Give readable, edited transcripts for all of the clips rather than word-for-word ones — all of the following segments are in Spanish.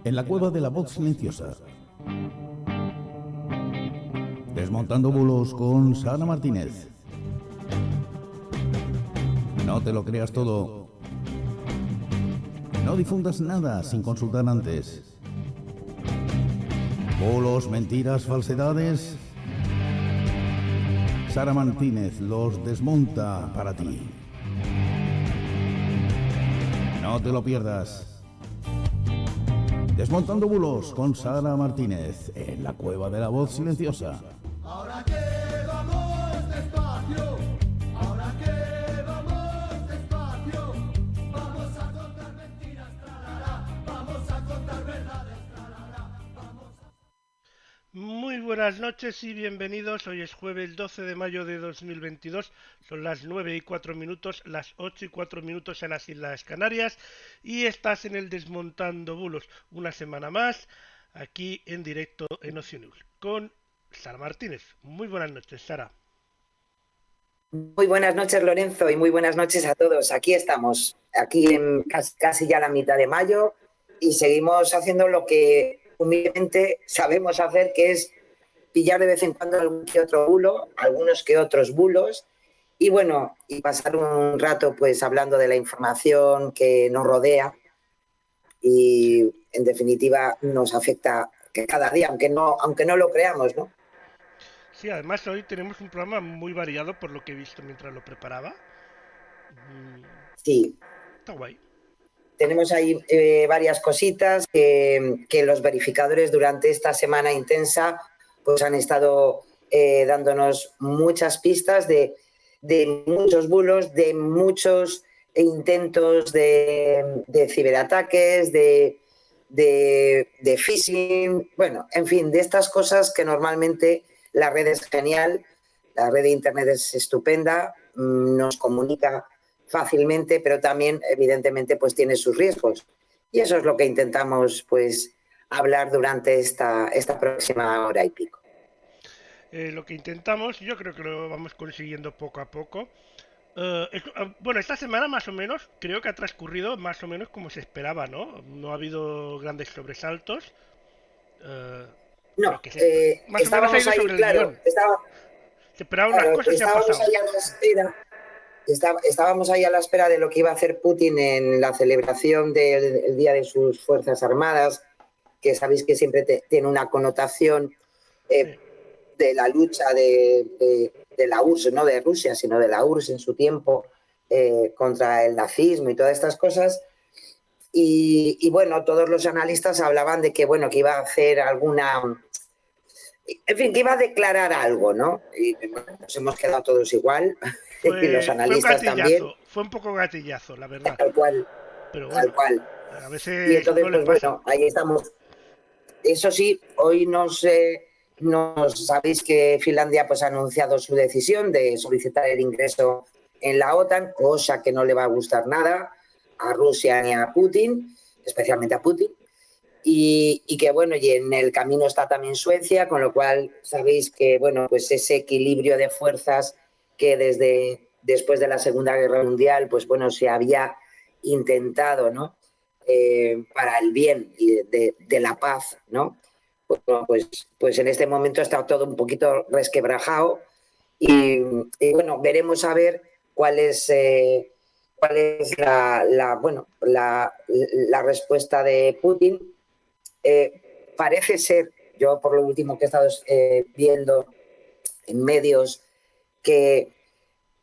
En la cueva de la voz silenciosa. Desmontando bulos con Sara Martínez. No te lo creas todo. No difundas nada sin consultar antes. Bulos, mentiras, falsedades. Sara Martínez los desmonta para ti. No te lo pierdas. Desmontando bulos con Sara Martínez en la cueva de la voz silenciosa. Ahora que vamos despacio, ahora que vamos despacio, vamos a contar mentiras, tralala, vamos a contar verdades, tralala, vamos a... Muy buenas noches y bienvenidos. Hoy es jueves 12 de mayo de 2022. Son las 9:04, las 8:04 en las Islas Canarias. Y estás en el Desmontando Bulos. Una semana más, aquí en directo en Ocio News, con Sara Martínez. Muy buenas noches, Sara. Muy buenas noches, Lorenzo, y muy buenas noches a todos. Aquí estamos, aquí en casi ya la mitad de mayo, y seguimos haciendo lo que humildemente sabemos hacer, que es pillar de vez en cuando algún que otro bulo, algunos que otros bulos, y bueno, y pasar un rato pues hablando de la información que nos rodea y en definitiva nos afecta que cada día, aunque no lo creamos, ¿no? Sí, además hoy tenemos un programa muy variado por lo que he visto mientras lo preparaba. Sí. Está guay. Tenemos ahí varias cositas que los verificadores durante esta semana intensa pues han estado dándonos muchas pistas de muchos bulos, de muchos intentos de ciberataques, de phishing, bueno, en fin, de estas cosas que normalmente la red es genial, la red de Internet es estupenda, nos comunica fácilmente, pero también evidentemente pues tiene sus riesgos, y eso es lo que intentamos pues hablar durante esta próxima hora y pico. Lo que intentamos, yo creo que lo vamos consiguiendo poco a poco. Bueno, esta semana más o menos creo que ha transcurrido más o menos como se esperaba, ¿no? No ha habido grandes sobresaltos. Eh, No, más o menos ha estábamos ido ahí, sobre el claro, guión. Se esperaban unas cosas y han estábamos pasado. ahí a la espera. Estábamos ahí a la espera de lo que iba a hacer Putin en la celebración del Día de sus Fuerzas Armadas, que sabéis que siempre tiene una connotación Sí. de la lucha de la URSS, no de Rusia, sino de la URSS en su tiempo, contra el nazismo y todas estas cosas. Y bueno, todos los analistas hablaban de que, bueno, que iba a hacer alguna... En fin, que iba a declarar algo, ¿no? Y bueno, nos hemos quedado todos igual, y los Fue un analistas también, gatillazo, fue un poco gatillazo, la verdad. tal cual, Pero tal bueno, cual. a Y veces entonces, uno le pues pasa. bueno, ahí estamos. Eso sí, hoy nos sabéis que Finlandia pues, ha anunciado su decisión de solicitar el ingreso en la OTAN, cosa que no le va a gustar nada a Rusia ni a Putin, especialmente a Putin. Y que bueno, y en el camino está también Suecia, con lo cual sabéis que bueno, pues ese equilibrio de fuerzas que después de la Segunda Guerra Mundial, pues bueno, se había intentado, ¿no? Para el bien y de la paz, ¿no? Bueno, pues en este momento está todo un poquito resquebrajado, y bueno, veremos a ver cuál es la respuesta de Putin. Parece ser, yo por lo último que he estado viendo en medios, que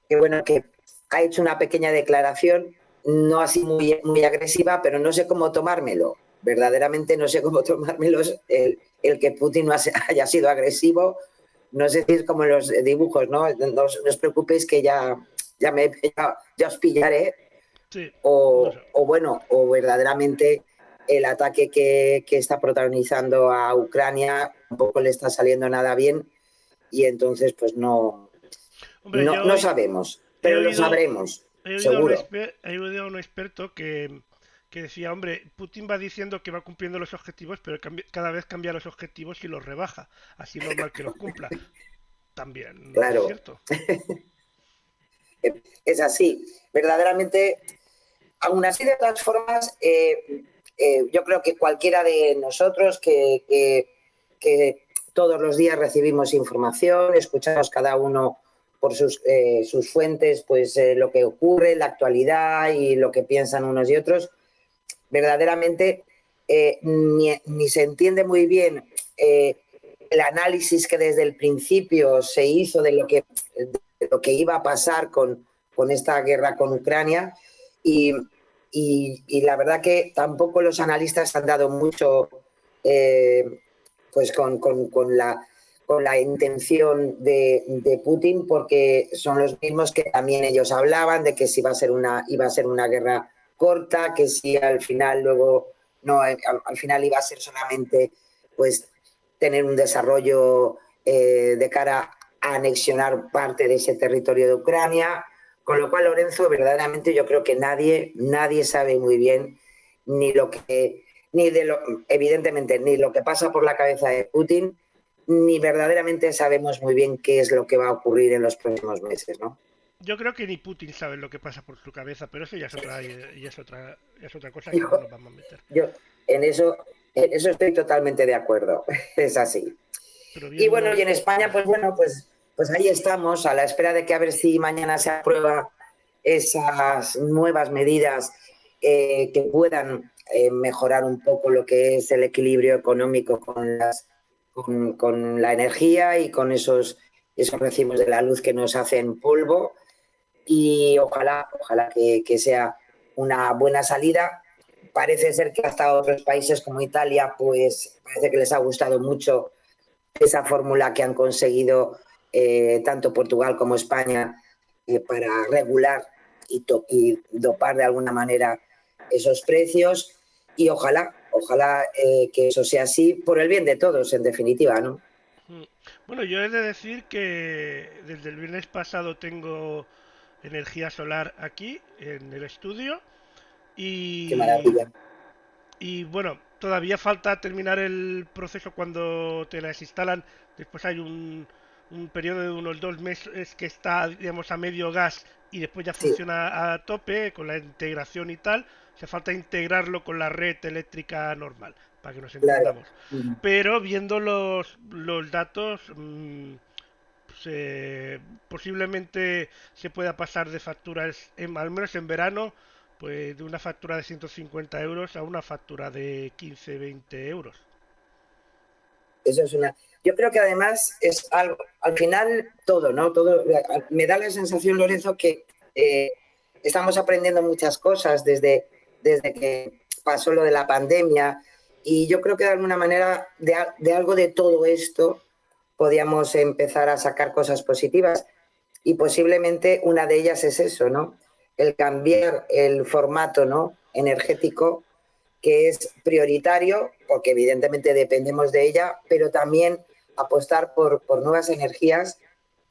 bueno, que ha hecho una pequeña declaración, no así muy agresiva, pero no sé cómo tomármelo. Verdaderamente no sé cómo tomármelo el que Putin no haya sido agresivo. No sé si es como en los dibujos, ¿no? No os preocupéis que ya os pillaré. Sí, no sé. O bueno, o verdaderamente el ataque que está protagonizando a Ucrania tampoco le está saliendo nada bien, y entonces pues Hombre, no sabemos, he pero lo oído, sabremos, seguro. he oído a un experto que decía, hombre, Putin va diciendo que va cumpliendo los objetivos, pero cada vez cambia los objetivos y los rebaja. Así normal que los cumpla. También es Claro, cierto. es así. Verdaderamente, aún así, de todas formas, yo creo que cualquiera de nosotros que todos los días recibimos información, escuchamos cada uno por sus fuentes, pues lo que ocurre, la actualidad y lo que piensan unos y otros, verdaderamente ni se entiende muy bien el análisis que desde el principio se hizo de lo que iba a pasar con esta guerra con Ucrania y la verdad que tampoco los analistas han dado mucho pues con la intención de Putin, porque son los mismos que también ellos hablaban de que si iba a ser una guerra corta, que si al final luego no, al final iba a ser solamente pues tener un desarrollo de cara a anexionar parte de ese territorio de Ucrania, con lo cual, Lorenzo, verdaderamente yo creo que nadie sabe muy bien evidentemente, ni lo que pasa por la cabeza de Putin, ni verdaderamente sabemos muy bien qué es lo que va a ocurrir en los próximos meses, ¿no? Yo creo que ni Putin sabe lo que pasa por su cabeza, pero eso ya es otra cosa que no nos vamos a meter. Yo en eso estoy totalmente de acuerdo, es así. Y bueno, y en España, pues ahí estamos, a la espera de que a ver si mañana se aprueba esas nuevas medidas que puedan mejorar un poco lo que es el equilibrio económico con la energía y con esos recibos de la luz que nos hacen polvo. Y ojalá que sea una buena salida. Parece ser que hasta otros países como Italia, pues parece que les ha gustado mucho esa fórmula que han conseguido tanto Portugal como España para regular y dopar de alguna manera esos precios, y ojalá que eso sea así por el bien de todos, en definitiva, ¿no? Bueno, yo he de decir que desde el viernes pasado tengo energía solar aquí en el estudio Qué maravilla. y bueno, todavía falta terminar el proceso cuando te las instalan. Después hay un periodo de unos 2 meses que está, digamos, a medio gas y después ya Sí, funciona a tope con la integración y tal. Hace falta integrarlo con la red eléctrica normal, para que nos claro. entendamos. Pero viendo los datos, pues, posiblemente se pueda pasar de facturas, al menos en verano, pues de una factura de 150 euros a una factura de 15-20 euros. Eso es una. Yo creo que además es algo, al final todo, ¿no? Todo, me da la sensación, Lorenzo, que estamos aprendiendo muchas cosas desde que pasó lo de la pandemia, y yo creo que de alguna manera de algo de todo esto podíamos empezar a sacar cosas positivas, y posiblemente una de ellas es eso, ¿no? El cambiar el formato, ¿no?, energético, que es prioritario, porque evidentemente dependemos de ella, pero también apostar por nuevas energías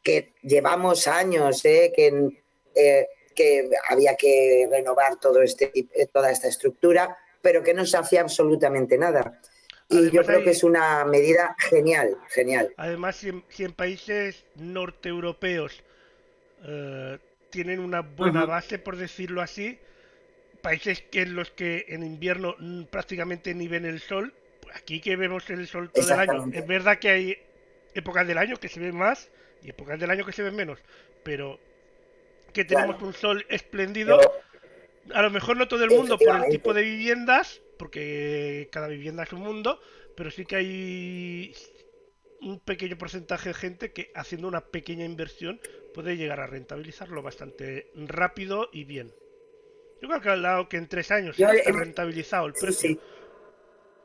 que llevamos años, que había que renovar toda esta estructura, pero que no se hacía absolutamente nada. Y yo Además creo que hay, es una medida genial, genial. además si en países norteeuropeos eh, tienen una buena Uh-huh. base, por decirlo así, países que en los que en invierno prácticamente ni ven el sol, pues aquí que vemos el sol todo el año, es Exactamente. verdad que hay épocas del año que se ven más y épocas del año que se ven menos, pero que tenemos Claro. un sol espléndido, Yo, a lo mejor no todo el mundo por el tipo efectivamente. de viviendas, porque cada vivienda es un mundo, pero sí que hay un pequeño porcentaje de gente que haciendo una pequeña inversión puede llegar a rentabilizarlo bastante rápido y bien. Yo creo que al lado que en 3 años Yo, está rentabilizado el sí, precio. sí,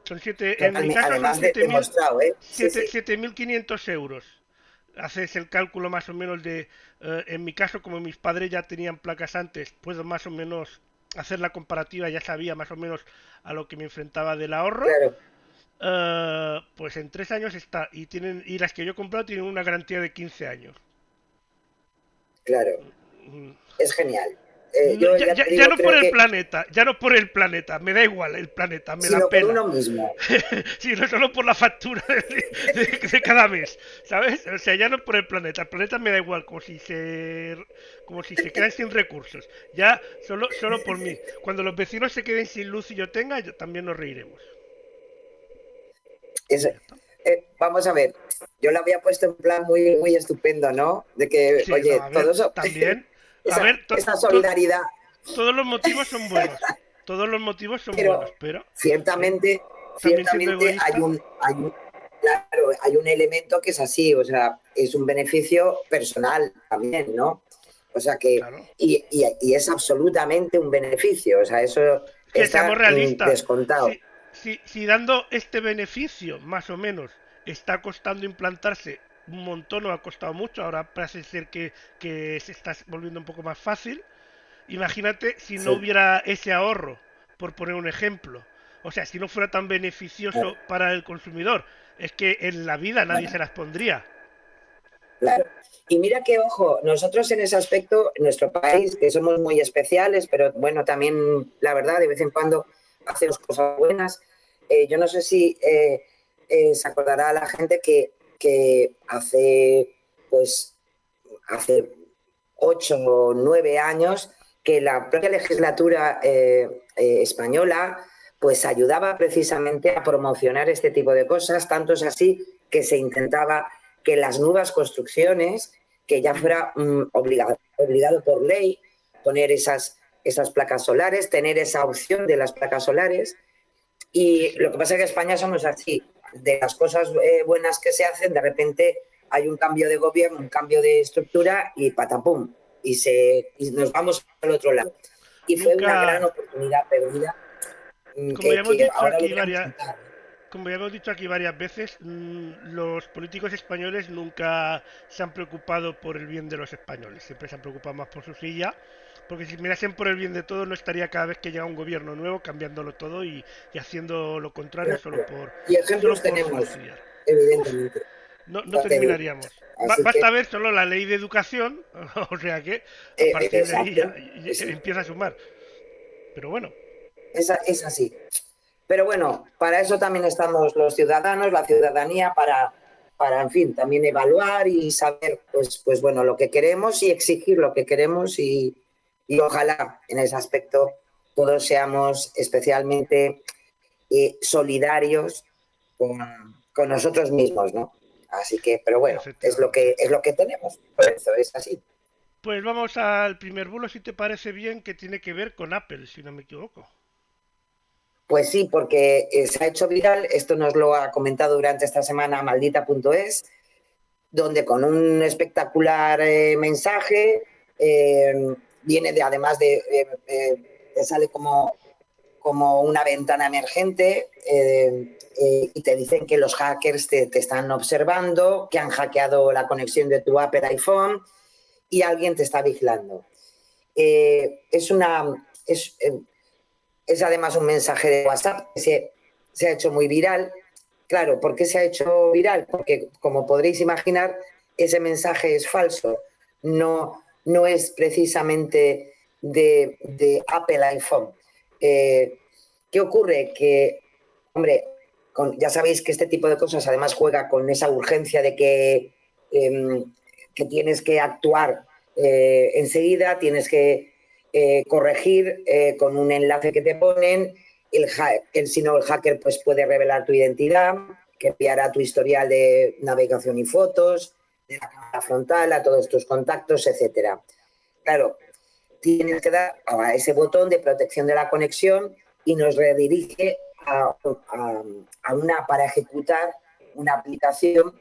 Son en mi caso son además de demostrado, ¿eh? Sí, sí, 7.500 euros. Haces el cálculo más o menos de, en mi caso, como mis padres ya tenían placas antes, puedo más o menos hacer la comparativa, ya sabía más o menos a lo que me enfrentaba del ahorro. claro, Pues en 3 años está, y las que yo he comprado tienen una garantía de 15 años. claro. Mm, Es genial. yo Ya, ya ya, te ya digo, no creo por el que planeta, ya no por el planeta, me da igual el planeta, me la sino por pela. uno mismo. Sino solo por la factura de cada mes, ¿sabes? O sea, ya no por el planeta me da igual, como si se quedan sin recursos. Ya solo por mí. Cuando los vecinos se queden sin luz y yo tenga, también nos reiremos. Es- Y ya está. vamos a ver, yo lo había puesto en plan muy, muy estupendo, ¿no? De que, Sí, no, oye, a todo ver, eso, también. A esa, ver, esa solidaridad, todos los motivos son buenos. Todos los motivos son pero buenos, pero ¿eh? ciertamente, También siendo ciertamente egoísta, claro, hay un elemento que es así, o sea, es un beneficio personal también, ¿no? O sea que, claro. y es absolutamente un beneficio, o sea, eso Que seamos está realistas. descontado. Si dando este beneficio, más o menos, está costando implantarse un montón o ha costado mucho, ahora parece ser que se está volviendo un poco más fácil. Imagínate si no Sí, hubiera ese ahorro, por poner un ejemplo. O sea, si no fuera tan beneficioso para el consumidor, es que en la vida nadie se las pondría. claro. Y mira que, ojo, nosotros en ese aspecto, en nuestro país, que somos muy especiales, pero bueno, también, la verdad, de vez en cuando hacemos cosas buenas. Yo no sé si se acordará la gente que pues, hace 8 o 9 años, que la propia legislatura española pues ayudaba precisamente a promocionar este tipo de cosas, tanto es así que se intentaba que las nuevas construcciones, que ya Ujú. fuera obligado por ley poner esas placas solares, tener esa opción de las placas solares. Sí, Y sí. lo que pasa es que en España somos así, de las cosas buenas que se hacen, de repente hay un cambio de gobierno, un cambio de estructura y patapum, y nos vamos al otro lado. Y fue una gran Nunca, oportunidad perdida como ya hemos que dicho ahora lo aquí hubiéramos varias, quitado. como ya hemos dicho aquí varias veces, los políticos españoles nunca se han preocupado por el bien de los españoles, siempre se han preocupado más por su silla, porque si mirasen por el bien de todos no estaría cada vez que llega un gobierno nuevo cambiándolo todo y haciendo lo contrario Y solo ejemplos por tenemos, fastidiar. evidentemente, No ya te digo. terminaríamos. Así que, Basta ver solo la ley de educación, o sea que a partir de ahí exacto, ya empieza a sumar. Pero bueno, es así. Pero bueno, para eso también estamos los ciudadanos, la ciudadanía, en fin, también evaluar y saber, pues bueno, lo que queremos y exigir lo que queremos y ojalá en ese aspecto todos seamos especialmente solidarios con nosotros mismos, ¿no? Así que, pero bueno, efectivamente. es lo que tenemos, por eso es así. Pues vamos al primer bulo, si te parece bien, que tiene que ver con Apple, si no me equivoco. Pues sí, porque se ha hecho viral, esto nos lo ha comentado durante esta semana maldita.es, donde con un espectacular mensaje viene además te sale como una ventana emergente y te dicen que los hackers te están observando, que han hackeado la conexión de tu Apple iPhone y alguien te está vigilando. Es una... Es además un mensaje de WhatsApp que se ha hecho muy viral. Claro, ¿por qué se ha hecho viral? Porque, como podréis imaginar, ese mensaje es falso. No es precisamente de Apple iPhone. ¿Qué ocurre? Que, hombre, ya sabéis que este tipo de cosas además juega con esa urgencia de que tienes que actuar enseguida, tienes que corregir con un enlace que te ponen. Si no, el hacker pues, puede revelar tu identidad, que enviará tu historial de navegación y fotos, de la cámara frontal, a todos tus contactos, etcétera. Claro, tienes que dar a ese botón de protección de la conexión y nos redirige para ejecutar una aplicación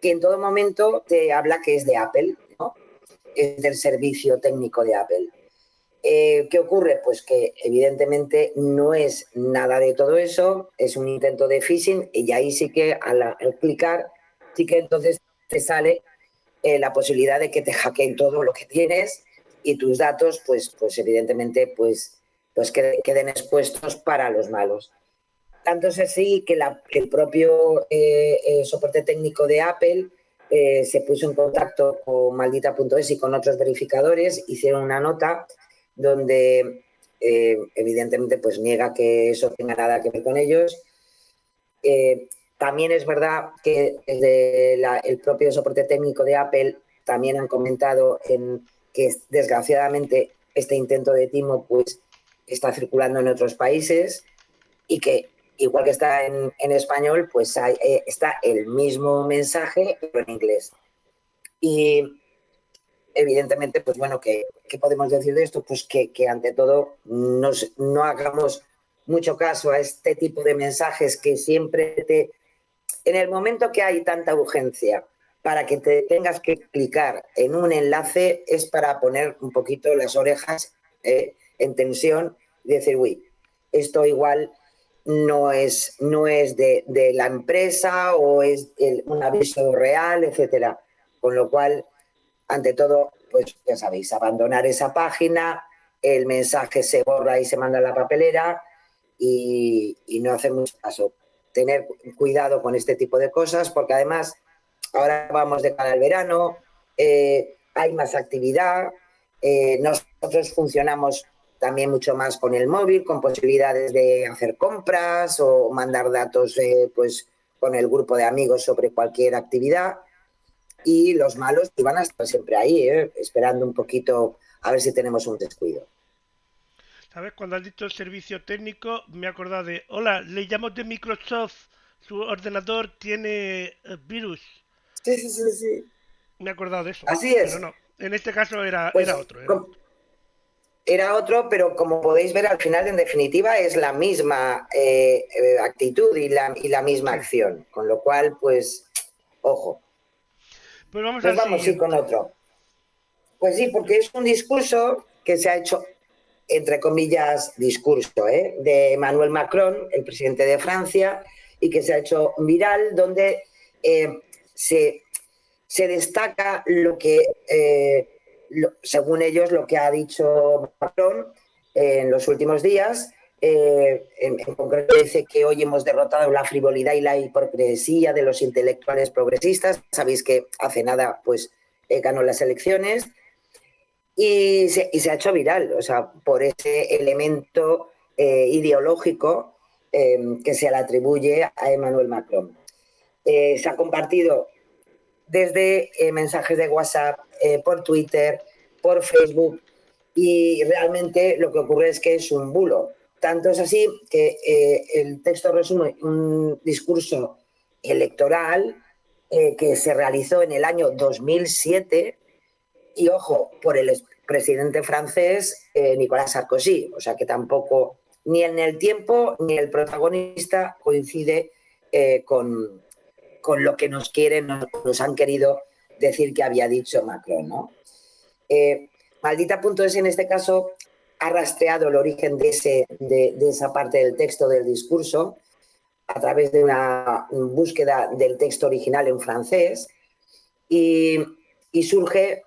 que en todo momento te habla que es de Apple, ¿no? Es del servicio técnico de Apple. ¿Qué ocurre? Pues que evidentemente no es nada de todo eso, es un intento de phishing y ahí sí que al clicar, sí que entonces te sale la posibilidad de que te hackeen todo lo que tienes y tus datos, pues evidentemente, pues queden expuestos para los malos. Tanto es así que el propio soporte técnico de Apple se puso en contacto con maldita.es y con otros verificadores, hicieron una nota donde evidentemente pues niega que eso tenga nada que ver con ellos. También es verdad que desde el propio soporte técnico de Apple también han comentado que desgraciadamente este intento de timo pues está circulando en otros países y que igual que está en español, pues está el mismo mensaje pero en inglés. Y evidentemente, pues bueno, ¿qué podemos decir de esto? Pues que ante todo no hagamos mucho caso a este tipo de mensajes que siempre en el momento que hay tanta urgencia para que te tengas que clicar en un enlace es para poner un poquito las orejas en tensión y decir, uy, esto igual no es de la empresa o es un aviso real, etcétera. Con lo cual, ante todo, pues ya sabéis, abandonar esa página, el mensaje se borra y se manda a la papelera y no hacer mucho caso. Tener cuidado con este tipo de cosas, porque además ahora vamos de cara al verano, hay más actividad, nosotros funcionamos también mucho más con el móvil, con posibilidades de hacer compras o mandar datos pues con el grupo de amigos sobre cualquier actividad, y los malos van a estar siempre ahí, esperando un poquito a ver si tenemos un descuido. ¿Sabes? Cuando has dicho el servicio técnico, me he acordado de, hola, le llamo de Microsoft, su ordenador tiene virus. Sí. Me he acordado de eso, Así pero es. no, en este caso era Pues, otro. Era otro. Era otro, pero como podéis ver, al final, en definitiva, es la misma actitud y la misma Sí. acción. Con lo cual, pues, ojo. Pues vamos Nos al vamos, sí, con siguiente. otro. Pues sí, porque es un discurso que se ha hecho, entre comillas, discurso, de Emmanuel Macron, el presidente de Francia, y que se ha hecho viral, donde se destaca lo que, según ellos, lo que ha dicho Macron en los últimos días. En concreto dice que hoy hemos derrotado la frivolidad y la hipocresía de los intelectuales progresistas. Sabéis que hace nada pues ganó las elecciones y se ha hecho viral, o sea, por ese elemento ideológico que se le atribuye a Emmanuel Macron. Se ha compartido desde mensajes de WhatsApp, por Twitter, por Facebook, y realmente lo que ocurre es que es un bulo. Tanto es así que el texto resume un discurso electoral que se realizó en el año 2007 y, ojo, por el presidente francés Nicolas Sarkozy. O sea que tampoco, ni en el tiempo, ni el protagonista coincide con lo que nos han querido decir que había dicho Macron, ¿no? Maldita.es en este caso ha rastreado el origen de esa parte del texto del discurso a través de una búsqueda del texto original en francés y surge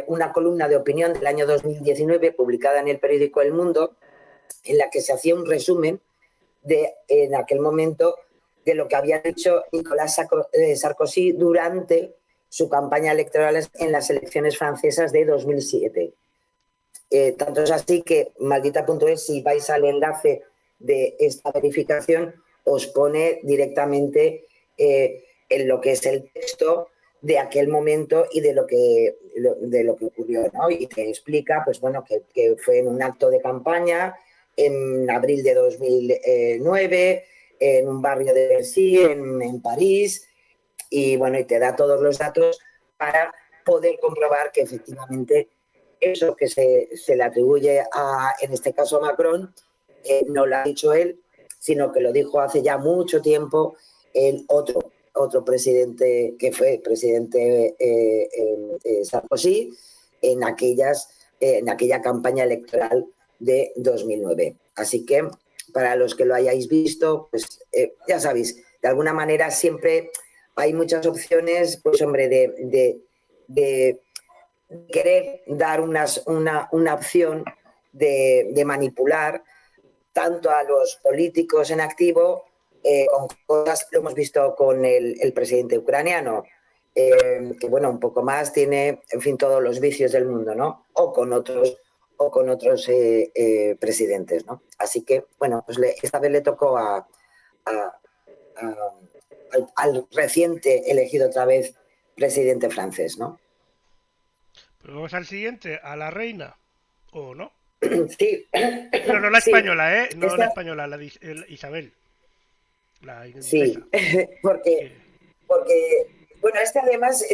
una columna de opinión del año 2019 publicada en el periódico El Mundo, en la que se hacía un resumen en aquel momento de lo que había dicho Nicolas Sarkozy durante su campaña electoral en las elecciones francesas de 2007. Tanto es así que Maldita.es, si vais al enlace de esta verificación, os pone directamente en lo que es el texto de aquel momento y de lo que ocurrió, ¿no? Y te explica, pues bueno, que fue en un acto de campaña en abril de 2009, en un barrio de Bercy, en París, y bueno, y te da todos los datos para poder comprobar que efectivamente eso que se le atribuye en este caso a Macron, no lo ha dicho él, sino que lo dijo hace ya mucho tiempo el otro presidente, que fue presidente Sarkozy, en aquella campaña electoral de 2009. Así que, para los que lo hayáis visto, pues ya sabéis, de alguna manera siempre hay muchas opciones, pues hombre, de querer dar una opción de manipular tanto a los políticos en activo, con cosas que lo hemos visto con el presidente ucraniano, que bueno, un poco más tiene, en fin, todos los vicios del mundo, ¿no? O con otros o con otros presidentes, ¿no? Así que, bueno, pues esta vez le tocó al reciente elegido otra vez presidente francés, ¿no? Pues vamos al siguiente, a la reina, ¿o no? Sí, Pero no la sí, española, ¿eh? No la esta, española, Isabel, la sí, inglesa. porque, Que- porque, bueno, este además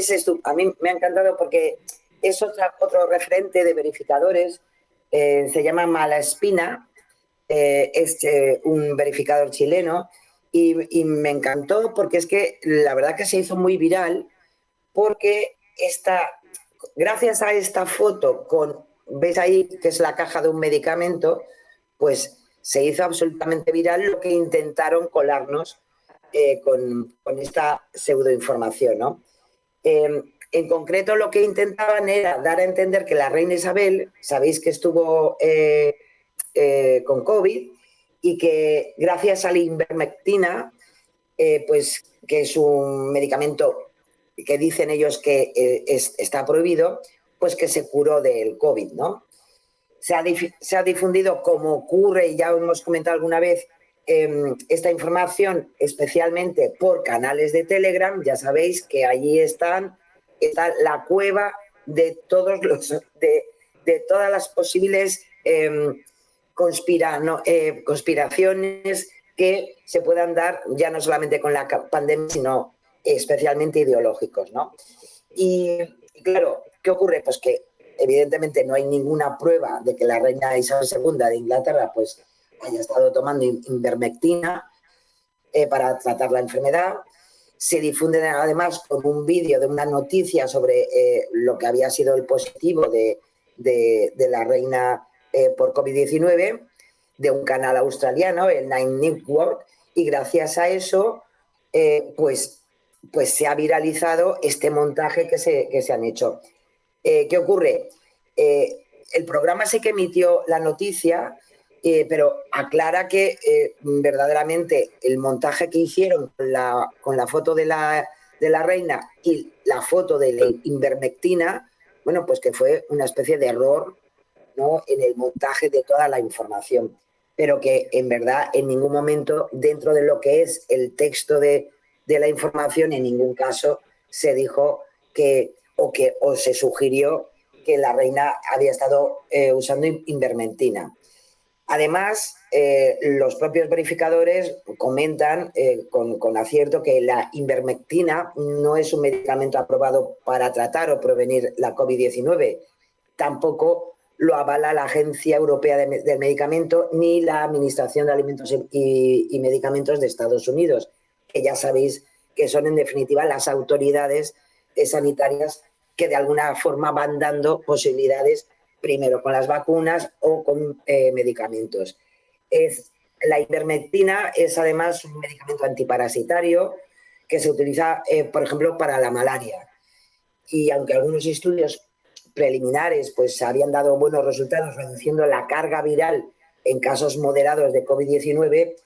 a mí me ha encantado porque es otro referente de verificadores, se llama Malaspina, es un verificador chileno y me encantó porque es que la verdad que se hizo muy viral porque gracias a esta foto ¿veis ahí que es la caja de un medicamento? Pues se hizo absolutamente viral lo que intentaron colarnos con esta pseudoinformación, ¿no? En concreto, lo que intentaban era dar a entender que la reina Isabel, sabéis que estuvo con COVID y que gracias a la ivermectina, pues que es un medicamento que dicen ellos que está prohibido, pues que se curó del COVID, ¿no? Se ha difundido, como ocurre, y ya hemos comentado alguna vez, esta información especialmente por canales de Telegram. Ya sabéis que allí está la cueva de de todas las posibles conspiraciones que se puedan dar, ya no solamente con la pandemia, sino especialmente ideológicos, ¿no? Y claro, ¿qué ocurre? Pues que evidentemente no hay ninguna prueba de que la reina Isabel II de Inglaterra pues haya estado tomando ivermectina para tratar la enfermedad. Se difunde además con un vídeo de una noticia sobre lo que había sido el positivo de la reina por COVID-19 de un canal australiano, el Nine Network, y gracias a eso pues se ha viralizado este montaje que se han hecho. ¿Qué ocurre? El programa sí que emitió la noticia, pero aclara que verdaderamente el montaje que hicieron con la foto de la reina y la foto de la ivermectina, bueno, pues que fue una especie de error, ¿no?, en el montaje de toda la información, pero que en verdad en ningún momento dentro de lo que es el texto de la información en ningún caso se dijo o se sugirió que la reina había estado usando ivermectina. Además, los propios verificadores comentan con acierto que la ivermectina no es un medicamento aprobado para tratar o prevenir la COVID-19. Tampoco lo avala la Agencia Europea del Medicamento ni la Administración de Alimentos y Medicamentos de Estados Unidos, que ya sabéis que son en definitiva las autoridades sanitarias que de alguna forma van dando posibilidades primero con las vacunas o con medicamentos. La ivermectina es además un medicamento antiparasitario que se utiliza, por ejemplo, para la malaria. Y aunque algunos estudios preliminares pues habían dado buenos resultados reduciendo la carga viral en casos moderados de COVID-19,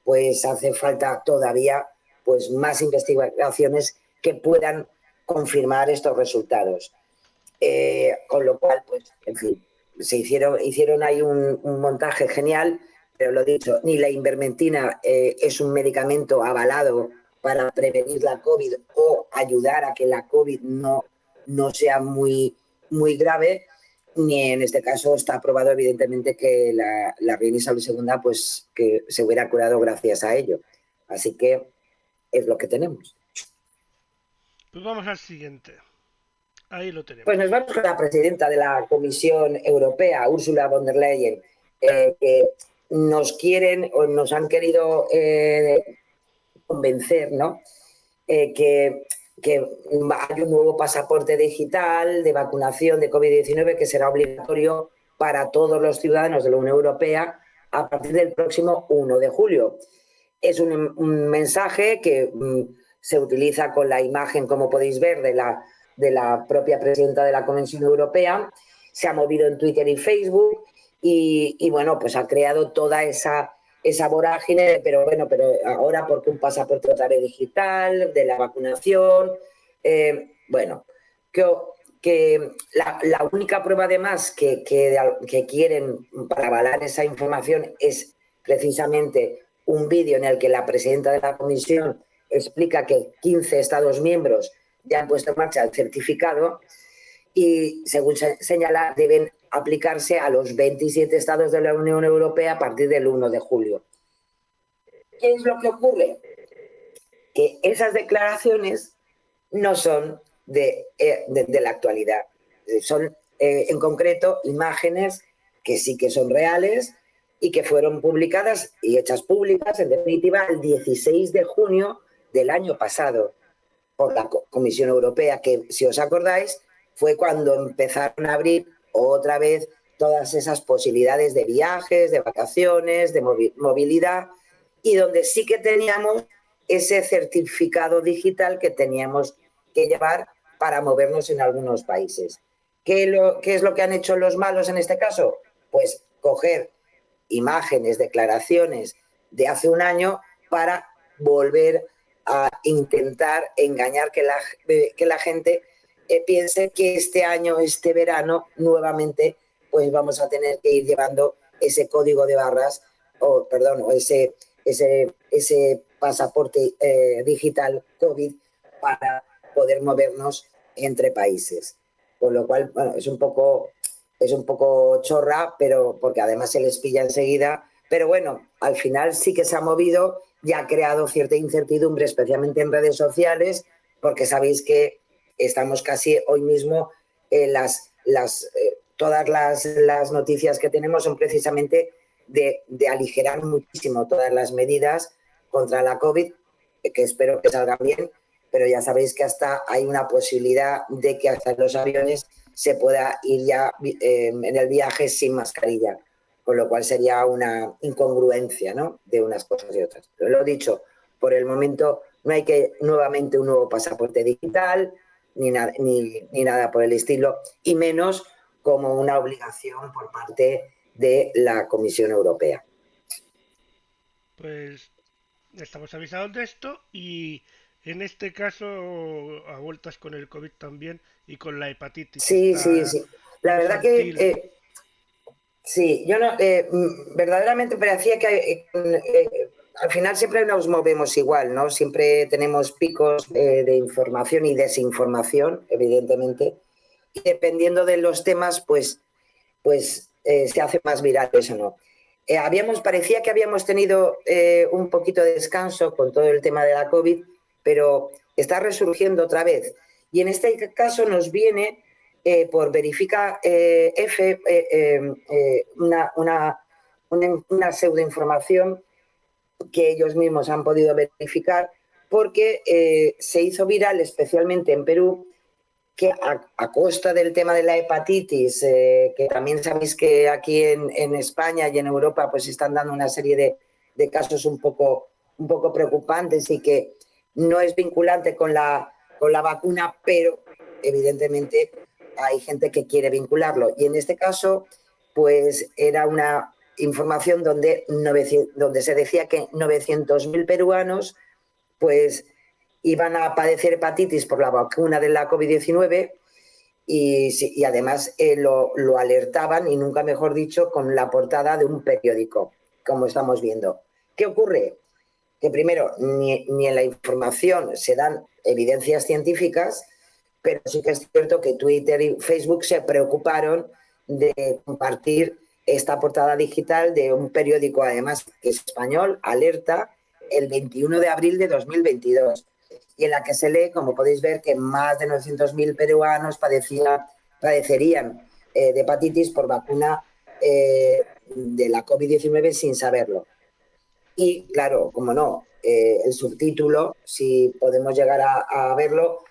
pues hace falta todavía pues más investigaciones que puedan confirmar estos resultados. Con lo cual, pues, en fin, hicieron ahí un montaje genial, pero lo dicho, ni la ivermectina es un medicamento avalado para prevenir la COVID o ayudar a que la COVID no sea muy, muy grave, ni en este caso está aprobado evidentemente que la reina Isabel II pues que se hubiera curado gracias a ello. Así que es lo que tenemos. Pues vamos al siguiente. Ahí lo tenemos. Pues nos vamos con la presidenta de la Comisión Europea, Ursula von der Leyen, que nos quieren o nos han querido convencer, ¿no? Que hay un nuevo pasaporte digital de vacunación de COVID-19 que será obligatorio para todos los ciudadanos de la Unión Europea a partir del próximo 1 de julio. Es un mensaje que se utiliza con la imagen, como podéis ver, de la propia presidenta de la Comisión Europea. Se ha movido en Twitter y Facebook y bueno, pues ha creado toda esa vorágine, pero ahora porque un pasaporte otra vez digital, de la vacunación, bueno, que la única prueba además que quieren para avalar esa información es precisamente un vídeo en el que la presidenta de la comisión explica que 15 Estados miembros ya han puesto en marcha el certificado y, según señala, deben aplicarse a los 27 estados de la Unión Europea a partir del 1 de julio. ¿Qué es lo que ocurre? Que esas declaraciones no son de la actualidad. Son, en concreto, imágenes que sí que son reales y que fueron publicadas y hechas públicas, en definitiva, el 16 de junio del año pasado por la Comisión Europea, que, si os acordáis, fue cuando empezaron a abrir otra vez todas esas posibilidades de viajes, de vacaciones, de movilidad, y donde sí que teníamos ese certificado digital que teníamos que llevar para movernos en algunos países. ¿Qué es lo que han hecho los malos en este caso? Pues coger imágenes, declaraciones de hace un año para volver a intentar engañar que la gente piense que este año, este verano, nuevamente, pues vamos a tener que ir llevando ese código de barras, o ese pasaporte digital COVID para poder movernos entre países. Con lo cual, bueno, es un poco chorra, pero porque además se les pilla enseguida. Pero bueno, al final sí que se ha movido y ha creado cierta incertidumbre, especialmente en redes sociales, porque sabéis que estamos casi hoy mismo, todas las noticias que tenemos son precisamente de aligerar muchísimo todas las medidas contra la COVID, que espero que salgan bien, pero ya sabéis que hasta hay una posibilidad de que hasta en los aviones se pueda ir ya en el viaje sin mascarilla, con lo cual sería una incongruencia, ¿no?, de unas cosas y otras. Pero lo dicho, por el momento no hay que nuevamente un nuevo pasaporte digital ni nada por el estilo, y menos como una obligación por parte de la Comisión Europea. Pues estamos avisados de esto, y en este caso a vueltas con el COVID también y con la hepatitis. Sí. La verdad que sí, yo no, verdaderamente parecía que al final siempre nos movemos igual, ¿no? Siempre tenemos picos de información y desinformación, evidentemente, y dependiendo de los temas, pues se hace más viral eso, ¿no? Parecía que habíamos tenido un poquito de descanso con todo el tema de la COVID, pero está resurgiendo otra vez. Y en este caso nos viene por Verifica F una pseudoinformación que ellos mismos han podido verificar, porque se hizo viral especialmente en Perú, que a costa del tema de la hepatitis, que también sabéis que aquí en España y en Europa pues están dando una serie de casos un poco preocupantes y que no es vinculante con la vacuna, pero evidentemente hay gente que quiere vincularlo. Y en este caso, pues era una información donde se decía que 900.000 peruanos pues iban a padecer hepatitis por la vacuna de la COVID-19 y además lo alertaban, y nunca mejor dicho, con la portada de un periódico, como estamos viendo. ¿Qué ocurre? Que primero, ni en la información se dan evidencias científicas, pero sí que es cierto que Twitter y Facebook se preocuparon de compartir esta portada digital de un periódico, además, que es español, Alerta, el 21 de abril de 2022, y en la que se lee, como podéis ver, que más de 900.000 peruanos padecerían de hepatitis por vacuna de la COVID-19 sin saberlo. Y claro, como no, el subtítulo, si podemos llegar a verlo,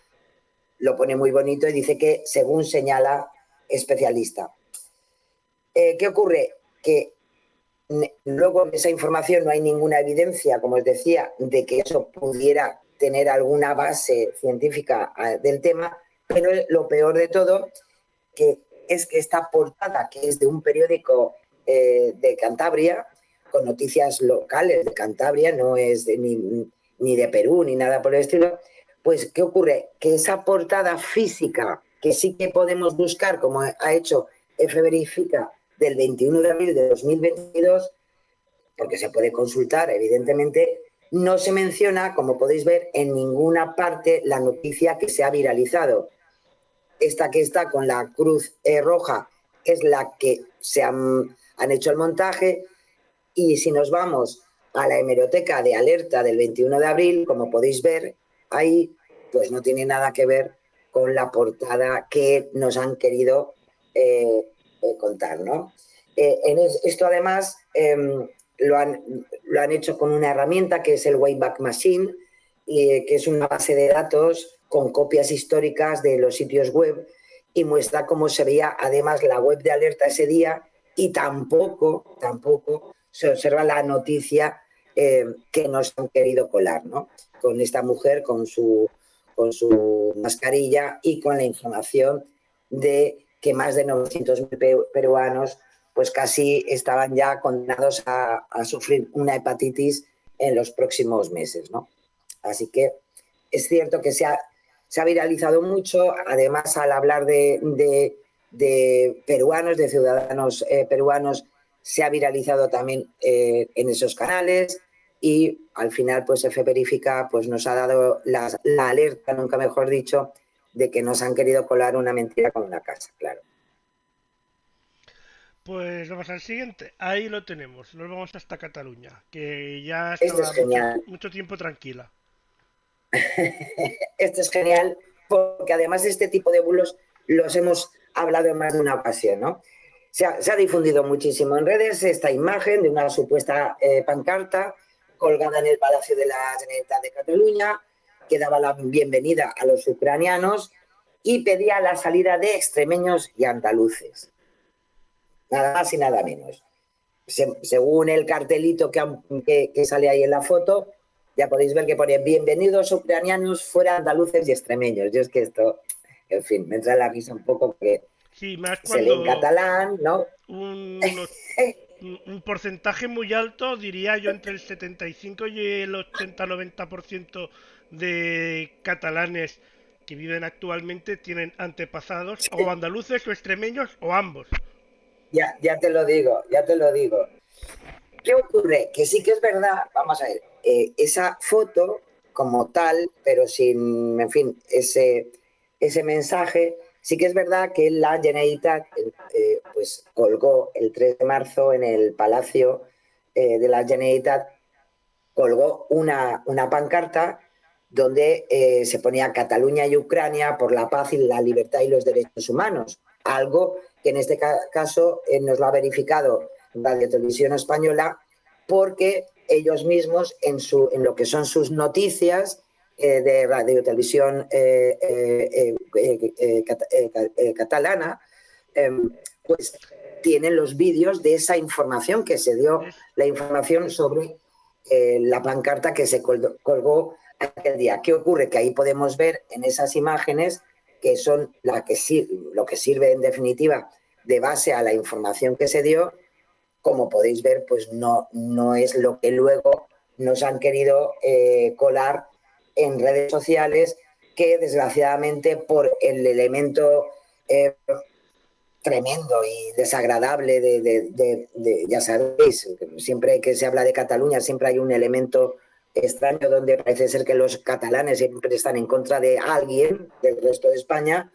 lo pone muy bonito y dice que, según señala especialista. ¿Qué ocurre? Que luego en esa información no hay ninguna evidencia, como os decía, de que eso pudiera tener alguna base científica del tema, pero lo peor de todo es que esta portada, que es de un periódico de Cantabria, con noticias locales de Cantabria, no es ni de Perú ni nada por el estilo, pues ¿qué ocurre? Que esa portada física que sí que podemos buscar, como ha hecho F Verifica del 21 de abril de 2022, porque se puede consultar, evidentemente, no se menciona, como podéis ver, en ninguna parte la noticia que se ha viralizado. Esta que está con la cruz roja es la que se han hecho el montaje, y si nos vamos a la hemeroteca de alerta del 21 de abril, como podéis ver, ahí pues no tiene nada que ver con la portada que nos han querido contar, ¿no? Esto además lo han hecho con una herramienta que es el Wayback Machine, que es una base de datos con copias históricas de los sitios web, y muestra cómo se veía además la web de alerta ese día, y tampoco se observa la noticia que nos han querido colar, ¿no? Con esta mujer con su mascarilla y con la información de que más de 900.000 peruanos pues casi estaban ya condenados a sufrir una hepatitis en los próximos meses, ¿no? Así que es cierto que se ha viralizado mucho. Además, al hablar de peruanos, de ciudadanos peruanos, se ha viralizado también en esos canales, y al final pues F Verifica pues nos ha dado la alerta, nunca mejor dicho, de que nos han querido colar una mentira con una casa, claro. Pues vamos al siguiente. Ahí lo tenemos. Nos vamos hasta Cataluña, que ya Esto estaba es genial. mucho tiempo tranquila. Esto es genial, porque además de este tipo de bulos los hemos hablado en más de una ocasión, ¿no? Se ha difundido muchísimo en redes esta imagen de una supuesta pancarta colgada en el Palacio de la Generalitat de Cataluña, que daba la bienvenida a los ucranianos y pedía la salida de extremeños y andaluces. Nada más y nada menos. Según el cartelito que sale ahí en la foto, ya podéis ver que pone bienvenidos ucranianos, fuera andaluces y extremeños. Yo es que esto, en fin, me entra la risa un poco, porque Sí, más se lee en cuando catalán, ¿no? un porcentaje muy alto, diría yo, entre el 75 y el 80-90% de catalanes que viven actualmente tienen antepasados o andaluces o extremeños o ambos. Ya te lo digo. ¿Qué ocurre? Que sí que es verdad, vamos a ver, esa foto como tal, pero sin, en fin, ese mensaje, sí que es verdad que la Generalitat pues colgó el 3 de marzo en el Palacio de la Generalitat, colgó una pancarta donde se ponía Cataluña y Ucrania por la paz y la libertad y los derechos humanos, algo que en este caso nos lo ha verificado Radio Televisión Española, porque ellos mismos en lo que son sus noticias de Radio Televisión catalana, pues tienen los vídeos de esa información que se dio, la información sobre la pancarta que se colgó aquel día. ¿Qué ocurre? Que ahí podemos ver en esas imágenes, que son lo que sirve en definitiva de base a la información que se dio. Como podéis ver, pues no es lo que luego nos han querido colar en redes sociales, que desgraciadamente por el elemento tremendo y desagradable ya sabéis, siempre que se habla de Cataluña siempre hay un elemento extraño donde parece ser que los catalanes siempre están en contra de alguien del resto de España.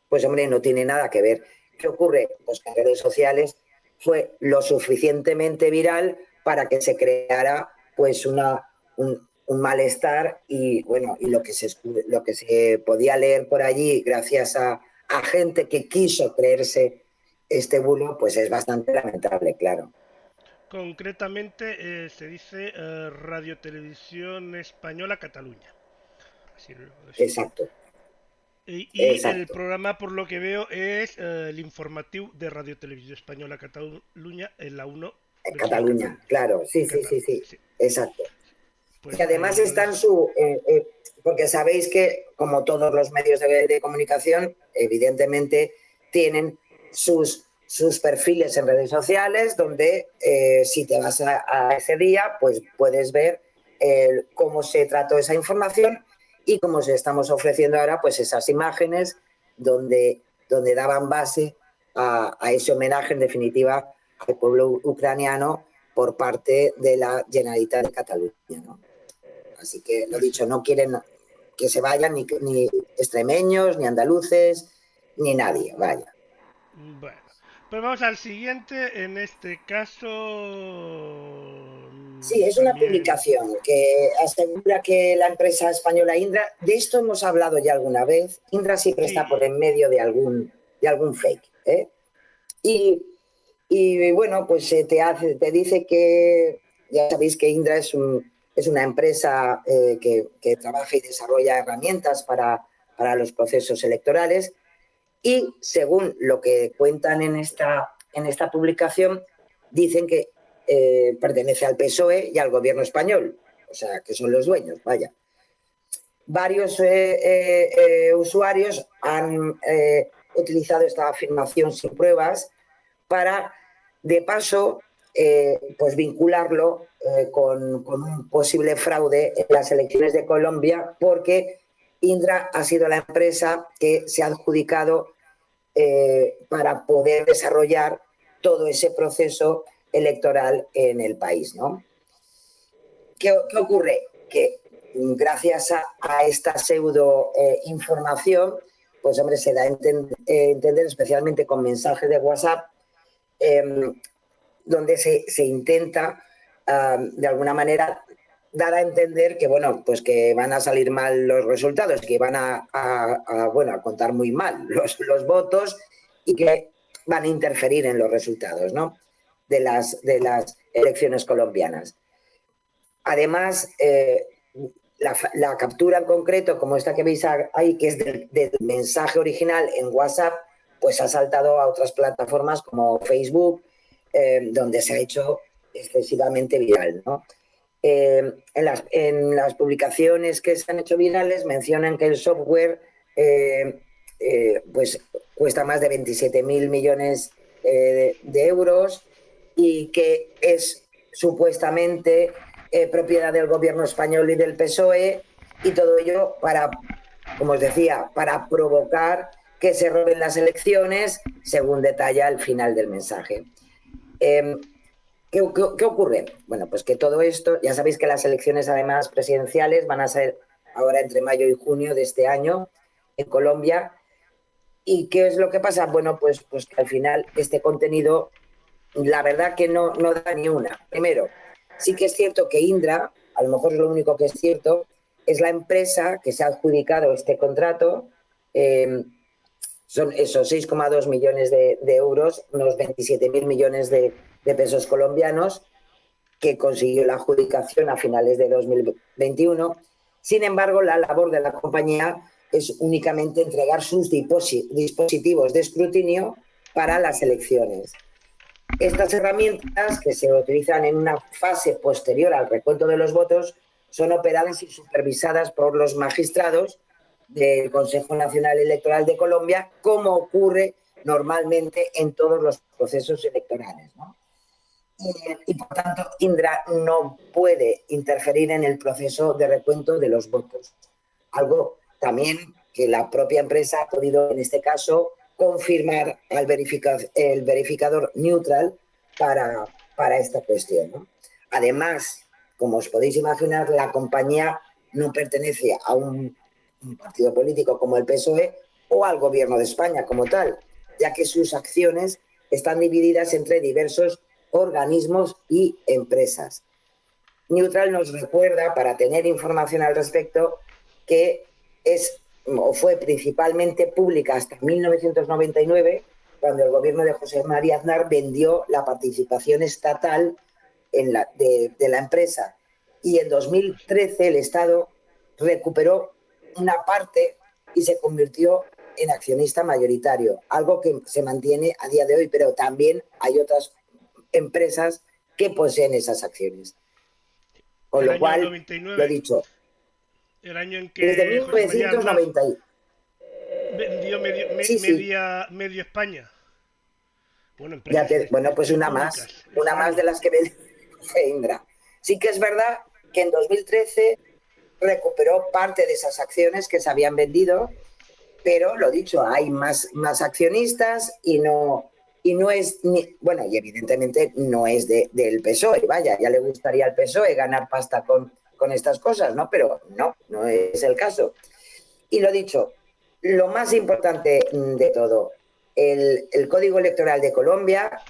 Pues hombre, no tiene nada que ver. ¿Qué ocurre? Pues que en redes sociales fue lo suficientemente viral para que se creara pues un malestar, y bueno, y lo que se podía leer por allí gracias a gente que quiso creerse este bulo, pues es bastante lamentable, claro. Concretamente se dice Radio Televisión Española Cataluña. Así lo decimos. Exacto. Y Exacto. el programa, por lo que veo, es el informativo de Radio Televisión Española Cataluña en la 1. En Cataluña, claro, sí. Exacto. Pues y además está en porque sabéis que, como todos los medios de comunicación, evidentemente tienen sus perfiles en redes sociales, donde si te vas a ese día, pues puedes ver cómo se trató esa información y cómo se estamos ofreciendo ahora, pues esas imágenes donde daban base a ese homenaje, en definitiva, al pueblo ucraniano por parte de la Generalitat de Cataluña, ¿no? Así que, lo dicho, no quieren que se vayan ni extremeños, ni andaluces, ni nadie, vaya. Bueno, pues vamos al siguiente, en este caso... Sí, es una también... publicación que asegura que la empresa española Indra, de esto hemos hablado ya alguna vez, Indra siempre está por en medio de algún fake, ¿eh? Y bueno, pues te dice que, ya sabéis que Indra es una empresa que trabaja y desarrolla herramientas para los procesos electorales, y según lo que cuentan en esta publicación, dicen que pertenece al PSOE y al gobierno español, o sea, que son los dueños, vaya. Varios usuarios han utilizado esta afirmación sin pruebas para, de paso, pues vincularlo con un posible fraude en las elecciones de Colombia, porque Indra ha sido la empresa que se ha adjudicado para poder desarrollar todo ese proceso electoral en el país, ¿no? ¿Qué ocurre? Que gracias a esta pseudo información, pues hombre, se da a entender, especialmente con mensajes de WhatsApp, donde se intenta de alguna manera dar a entender que, bueno, pues que van a salir mal los resultados, que van a contar muy mal los votos, y que van a interferir en los resultados, ¿no?, de las elecciones colombianas. Además, la captura en concreto, como esta que veis ahí, que es del mensaje original en WhatsApp, pues ha saltado a otras plataformas como Facebook, donde se ha hecho excesivamente viral, ¿no? En las publicaciones que se han hecho virales mencionan que el software pues cuesta más de 27.000 millones de euros, y que es supuestamente propiedad del gobierno español y del PSOE, y todo ello para, como os decía, para provocar que se roben las elecciones, según detalla al final del mensaje. ¿Qué ocurre? Bueno, pues que todo esto, ya sabéis que las elecciones además presidenciales van a ser ahora entre mayo y junio de este año en Colombia. ¿Y qué es lo que pasa? Bueno, pues que al final este contenido, la verdad que no da ni una. Primero, sí que es cierto que Indra, a lo mejor es lo único que es cierto, es la empresa que se ha adjudicado este contrato. Son esos 6,2 millones de euros, unos 27.000 millones de pesos colombianos, que consiguió la adjudicación a finales de 2021. Sin embargo, la labor de la compañía es únicamente entregar sus dispositivos de escrutinio para las elecciones. Estas herramientas, que se utilizan en una fase posterior al recuento de los votos, son operadas y supervisadas por los magistrados del Consejo Nacional Electoral de Colombia, como ocurre normalmente en todos los procesos electorales, ¿no? Y por tanto, Indra no puede interferir en el proceso de recuento de los votos. Algo también que la propia empresa ha podido, en este caso, confirmar el verificador neutral para esta cuestión, ¿no? Además, como os podéis imaginar, la compañía no pertenece a un partido político como el PSOE o al gobierno de España como tal, ya que sus acciones están divididas entre diversos organismos y empresas. Neutral nos recuerda, para tener información al respecto, que fue principalmente pública hasta 1999, cuando el gobierno de José María Aznar vendió la participación estatal de la empresa, y en 2013 el Estado recuperó una parte y se convirtió en accionista mayoritario, algo que se mantiene a día de hoy, pero también hay otras empresas que poseen esas acciones. Con lo cual, 99, lo he dicho, el año en que desde 1990 vendió medio España. Bueno, pues una más de las que vende Indra. Sí que es verdad que en 2013 recuperó parte de esas acciones que se habían vendido, pero lo dicho, hay más accionistas y no es, bueno, y evidentemente no es del PSOE, vaya, ya le gustaría al PSOE ganar pasta con estas cosas, ¿no? Pero no es el caso. Y lo dicho, lo más importante de todo, el Código Electoral de Colombia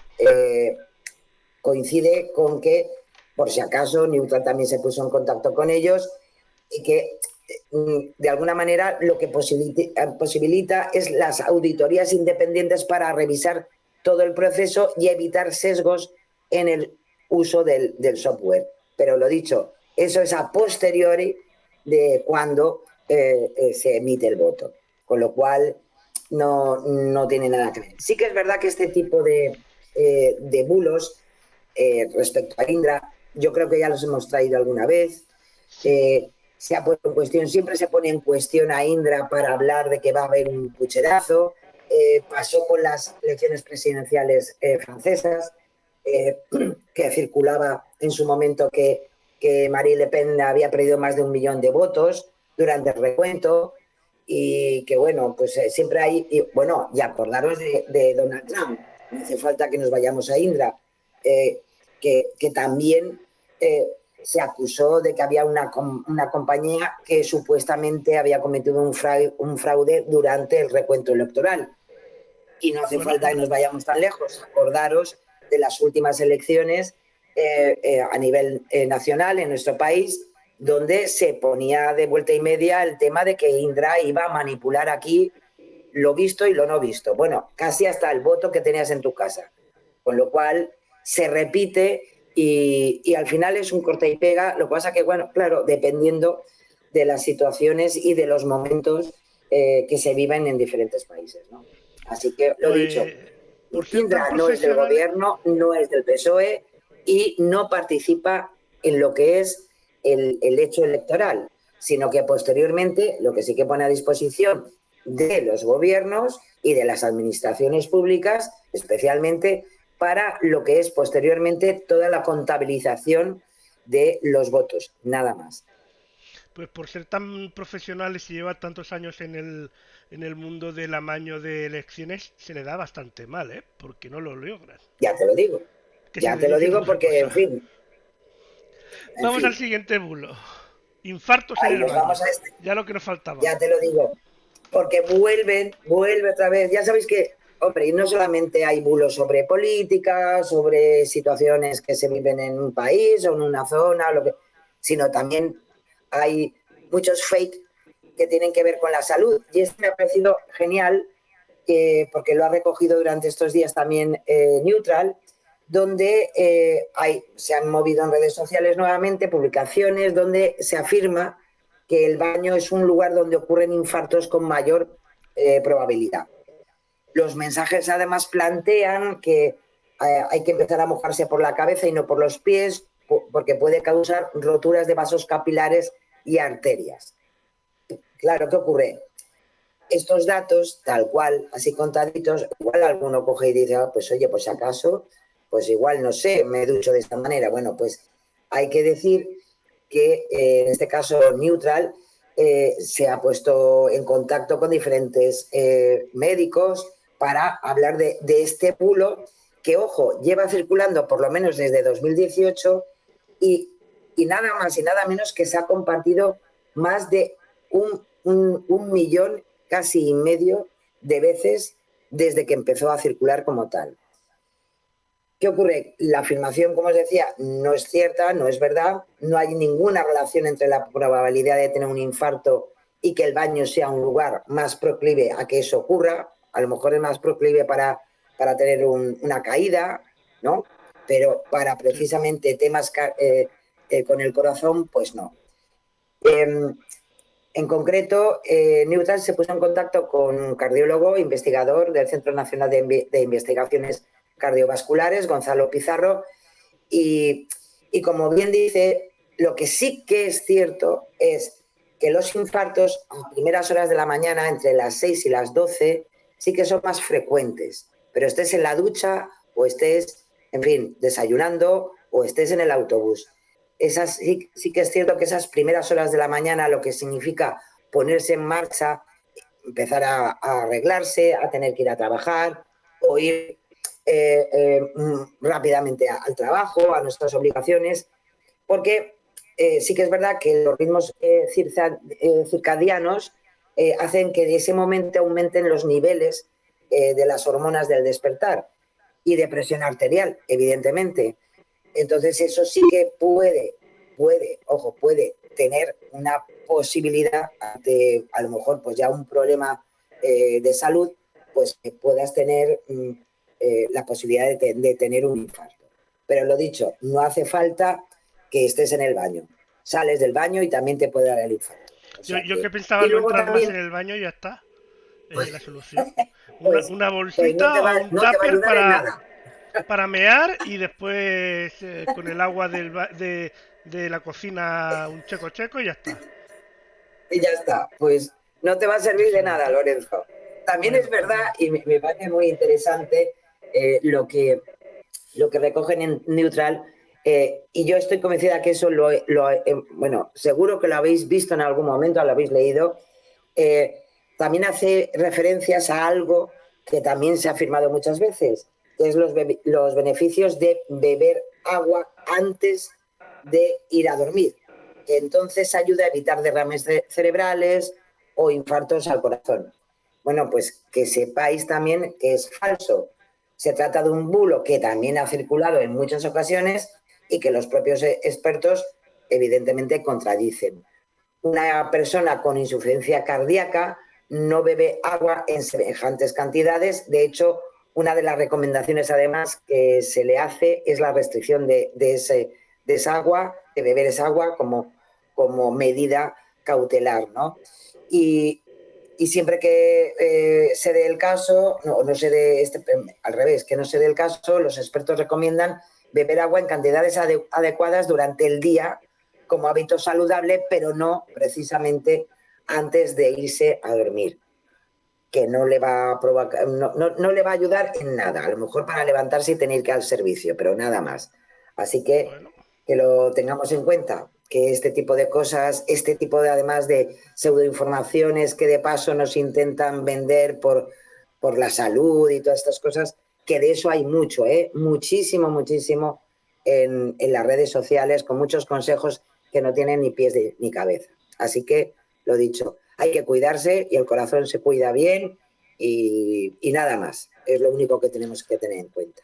coincide con que, por si acaso, Neutral también se puso en contacto con ellos y que de alguna manera lo que posibilita es las auditorías independientes para revisar todo el proceso y evitar sesgos en el uso del software. Pero lo dicho, eso es a posteriori de cuando se emite el voto, con lo cual no tiene nada que ver. Sí que es verdad que este tipo de bulos respecto a Indra, yo creo que ya los hemos traído alguna vez. Se ha puesto en cuestión, siempre se pone en cuestión a Indra para hablar de que va a haber un pucherazo. Pasó con las elecciones presidenciales francesas, que circulaba en su momento que Marine Le Pen había perdido más de 1 millón de votos durante el recuento, y que bueno, pues siempre hay, y acordaros de Donald Trump, no hace falta que nos vayamos a Indra, que también se acusó de que había una compañía que supuestamente había cometido un fraude durante el recuento electoral. Y no hace falta que nos vayamos tan lejos. Acordaros de las últimas elecciones a nivel nacional en nuestro país, donde se ponía de vuelta y media el tema de que Indra iba a manipular aquí lo visto y lo no visto. Bueno, casi hasta el voto que tenías en tu casa. Con lo cual se repite y al final es un corta y pega. Lo que pasa que, bueno, claro, dependiendo de las situaciones y de los momentos que se viven en diferentes países, ¿no? Así que lo dicho, Indra no es del gobierno, no es del PSOE y no participa en lo que es el hecho electoral, sino que posteriormente lo que sí que pone a disposición de los gobiernos y de las administraciones públicas, especialmente para lo que es posteriormente toda la contabilización de los votos, nada más. Pues por ser tan profesionales y llevar tantos años en el mundo del amaño de elecciones, se le da bastante mal, ¿eh? Porque no lo logran. Ya te lo digo. Ya te lo digo porque, en fin. Vamos al siguiente bulo. Infartos en el baño. Ya lo que nos faltaba. Ya te lo digo. Porque vuelve otra vez. Ya sabéis que, hombre, y no solamente hay bulos sobre política, sobre situaciones que se viven en un país o en una zona, sino también hay muchos fake que tienen que ver con la salud. Y este me ha parecido genial, porque lo ha recogido durante estos días también Neutral, donde se han movido en redes sociales nuevamente publicaciones donde se afirma que el baño es un lugar donde ocurren infartos con mayor probabilidad. Los mensajes además plantean que hay que empezar a mojarse por la cabeza y no por los pies, porque puede causar roturas de vasos capilares y arterias. Claro, ¿qué ocurre? Estos datos, tal cual, así contaditos, igual alguno coge y dice, pues oye, pues acaso, pues igual, no sé, me ducho de esta manera. Bueno, pues hay que decir que en este caso Neutral se ha puesto en contacto con diferentes médicos para hablar de este bulo que, ojo, lleva circulando por lo menos desde 2018 y nada más y nada menos que se ha compartido más de un millón, casi y medio de veces desde que empezó a circular como tal. ¿Qué ocurre? La afirmación, como os decía, no es cierta, no es verdad, no hay ninguna relación entre la probabilidad de tener un infarto y que el baño sea un lugar más proclive a que eso ocurra. A lo mejor es más proclive para tener una caída, ¿no? Pero para precisamente temas con el corazón, pues no. En concreto, Neutral se puso en contacto con un cardiólogo, investigador del Centro Nacional de Investigaciones Cardiovasculares, Gonzalo Pizarro, y como bien dice, lo que sí que es cierto es que los infartos a primeras horas de la mañana, entre las 6 y las 12, sí que son más frecuentes, pero estés en la ducha o estés, en fin, desayunando o estés en el autobús. Sí que es cierto que esas primeras horas de la mañana, lo que significa ponerse en marcha, empezar a arreglarse, a tener que ir a trabajar o ir rápidamente al trabajo, a nuestras obligaciones, porque sí que es verdad que los ritmos circadianos hacen que de ese momento aumenten los niveles de las hormonas del despertar y de presión arterial, evidentemente. Entonces eso sí que puede tener una posibilidad ante a lo mejor pues ya un problema de salud, pues que puedas tener la posibilidad de tener un infarto. Pero lo dicho, no hace falta que estés en el baño. Sales del baño y también te puede dar el infarto. O sea Yo que pensaba y no luego entrar más también, en el baño y ya está. Es la solución. pues, Una pues bolsita o un no te va a tupper ayudar en nada. para mear y después con el agua de la cocina un checo checo y ya está. Y ya está. Pues no te va a servir de nada, Excelente. Lorenzo. También Bueno, es pues verdad, nada. y me parece muy interesante lo que recogen en Neutral, y yo estoy convencida que eso bueno, seguro que lo habéis visto en algún momento, lo habéis leído. También hace referencias a algo que también se ha afirmado muchas veces, que es los beneficios de beber agua antes de ir a dormir. Que entonces ayuda a evitar derrames cerebrales o infartos al corazón. Bueno, pues que sepáis también que es falso. Se trata de un bulo que también ha circulado en muchas ocasiones y que los propios expertos evidentemente contradicen. Una persona con insuficiencia cardíaca no bebe agua en semejantes cantidades. De hecho, una de las recomendaciones además que se le hace es la restricción de esa agua, de beber esa agua como medida cautelar, ¿no? Y siempre que se dé el caso, no se dé al revés, que no se dé el caso, los expertos recomiendan beber agua en cantidades adecuadas durante el día como hábito saludable, pero no precisamente antes de irse a dormir, que no le va a provocar, no le va a ayudar en nada, a lo mejor para levantarse y tener que ir al servicio, pero nada más. Así que Bueno, lo tengamos en cuenta, que este tipo de cosas, este tipo de además de pseudoinformaciones que de paso nos intentan vender por la salud y todas estas cosas, que de eso hay mucho, muchísimo, muchísimo en las redes sociales, con muchos consejos que no tienen ni pies ni cabeza. Así que, lo dicho, hay que cuidarse y el corazón se cuida bien y nada más. Es lo único que tenemos que tener en cuenta.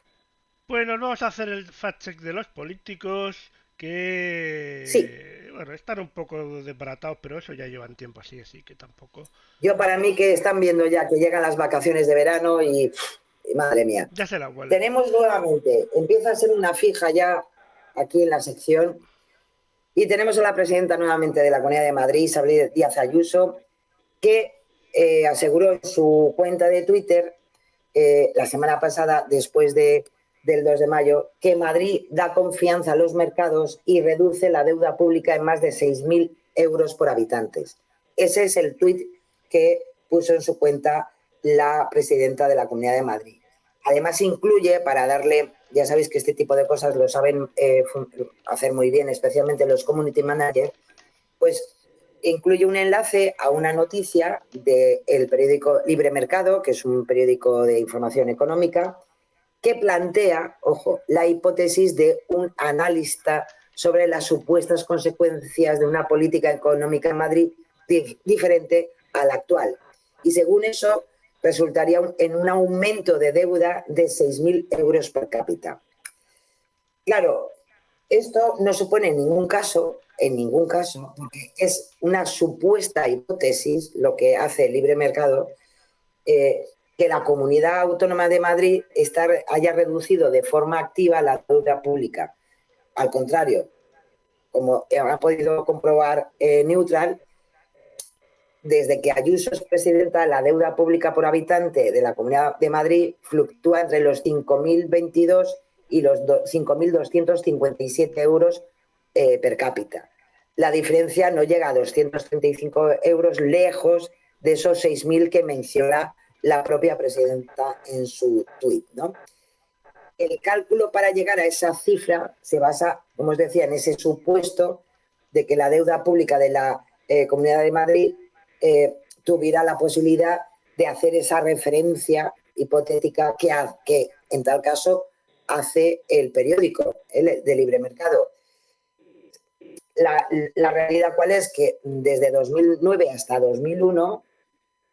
pues nos vamos a hacer el fact-check de los políticos Sí, que, bueno, están un poco desbaratados, pero eso ya llevan tiempo así que tampoco. yo para mí que están viendo ya que llegan las vacaciones de verano y madre mía. Ya se la huelen. Tenemos nuevamente, empieza a ser una fija ya aquí en la sección, y tenemos a la presidenta nuevamente de la Comunidad de Madrid, Isabel Díaz Ayuso, que aseguró en su cuenta de Twitter la semana pasada, después del 2 de mayo, que Madrid da confianza a los mercados y reduce la deuda pública en más de 6.000 euros por habitantes. Ese es el tuit que puso en su cuenta la presidenta de la Comunidad de Madrid. Además incluye, para darle, ya sabéis que este tipo de cosas lo saben hacer muy bien, especialmente los community managers, pues incluye un enlace a una noticia del periódico Libre Mercado, que es un periódico de información económica, que plantea, ojo, la hipótesis de un analista sobre las supuestas consecuencias de una política económica en Madrid diferente a la actual. Y según eso, resultaría en un aumento de deuda de 6.000 euros per cápita. Claro, esto no supone en ningún caso, porque es una supuesta hipótesis, lo que hace el libre mercado, que la Comunidad Autónoma de Madrid haya reducido de forma activa la deuda pública. Al contrario, como ha podido comprobar Neutral, desde que Ayuso es presidenta, la deuda pública por habitante de la Comunidad de Madrid fluctúa entre los 5.022 y los 5.257 euros per cápita. La diferencia no llega a 235 euros, lejos de esos 6.000 que menciona la propia presidenta en su tuit, ¿no? El cálculo para llegar a esa cifra se basa, como os decía, en ese supuesto de que la deuda pública de la Comunidad de Madrid tuviera la posibilidad de hacer esa referencia hipotética que en tal caso hace el periódico de libre mercado. La realidad cuál es que desde 2009 hasta 2001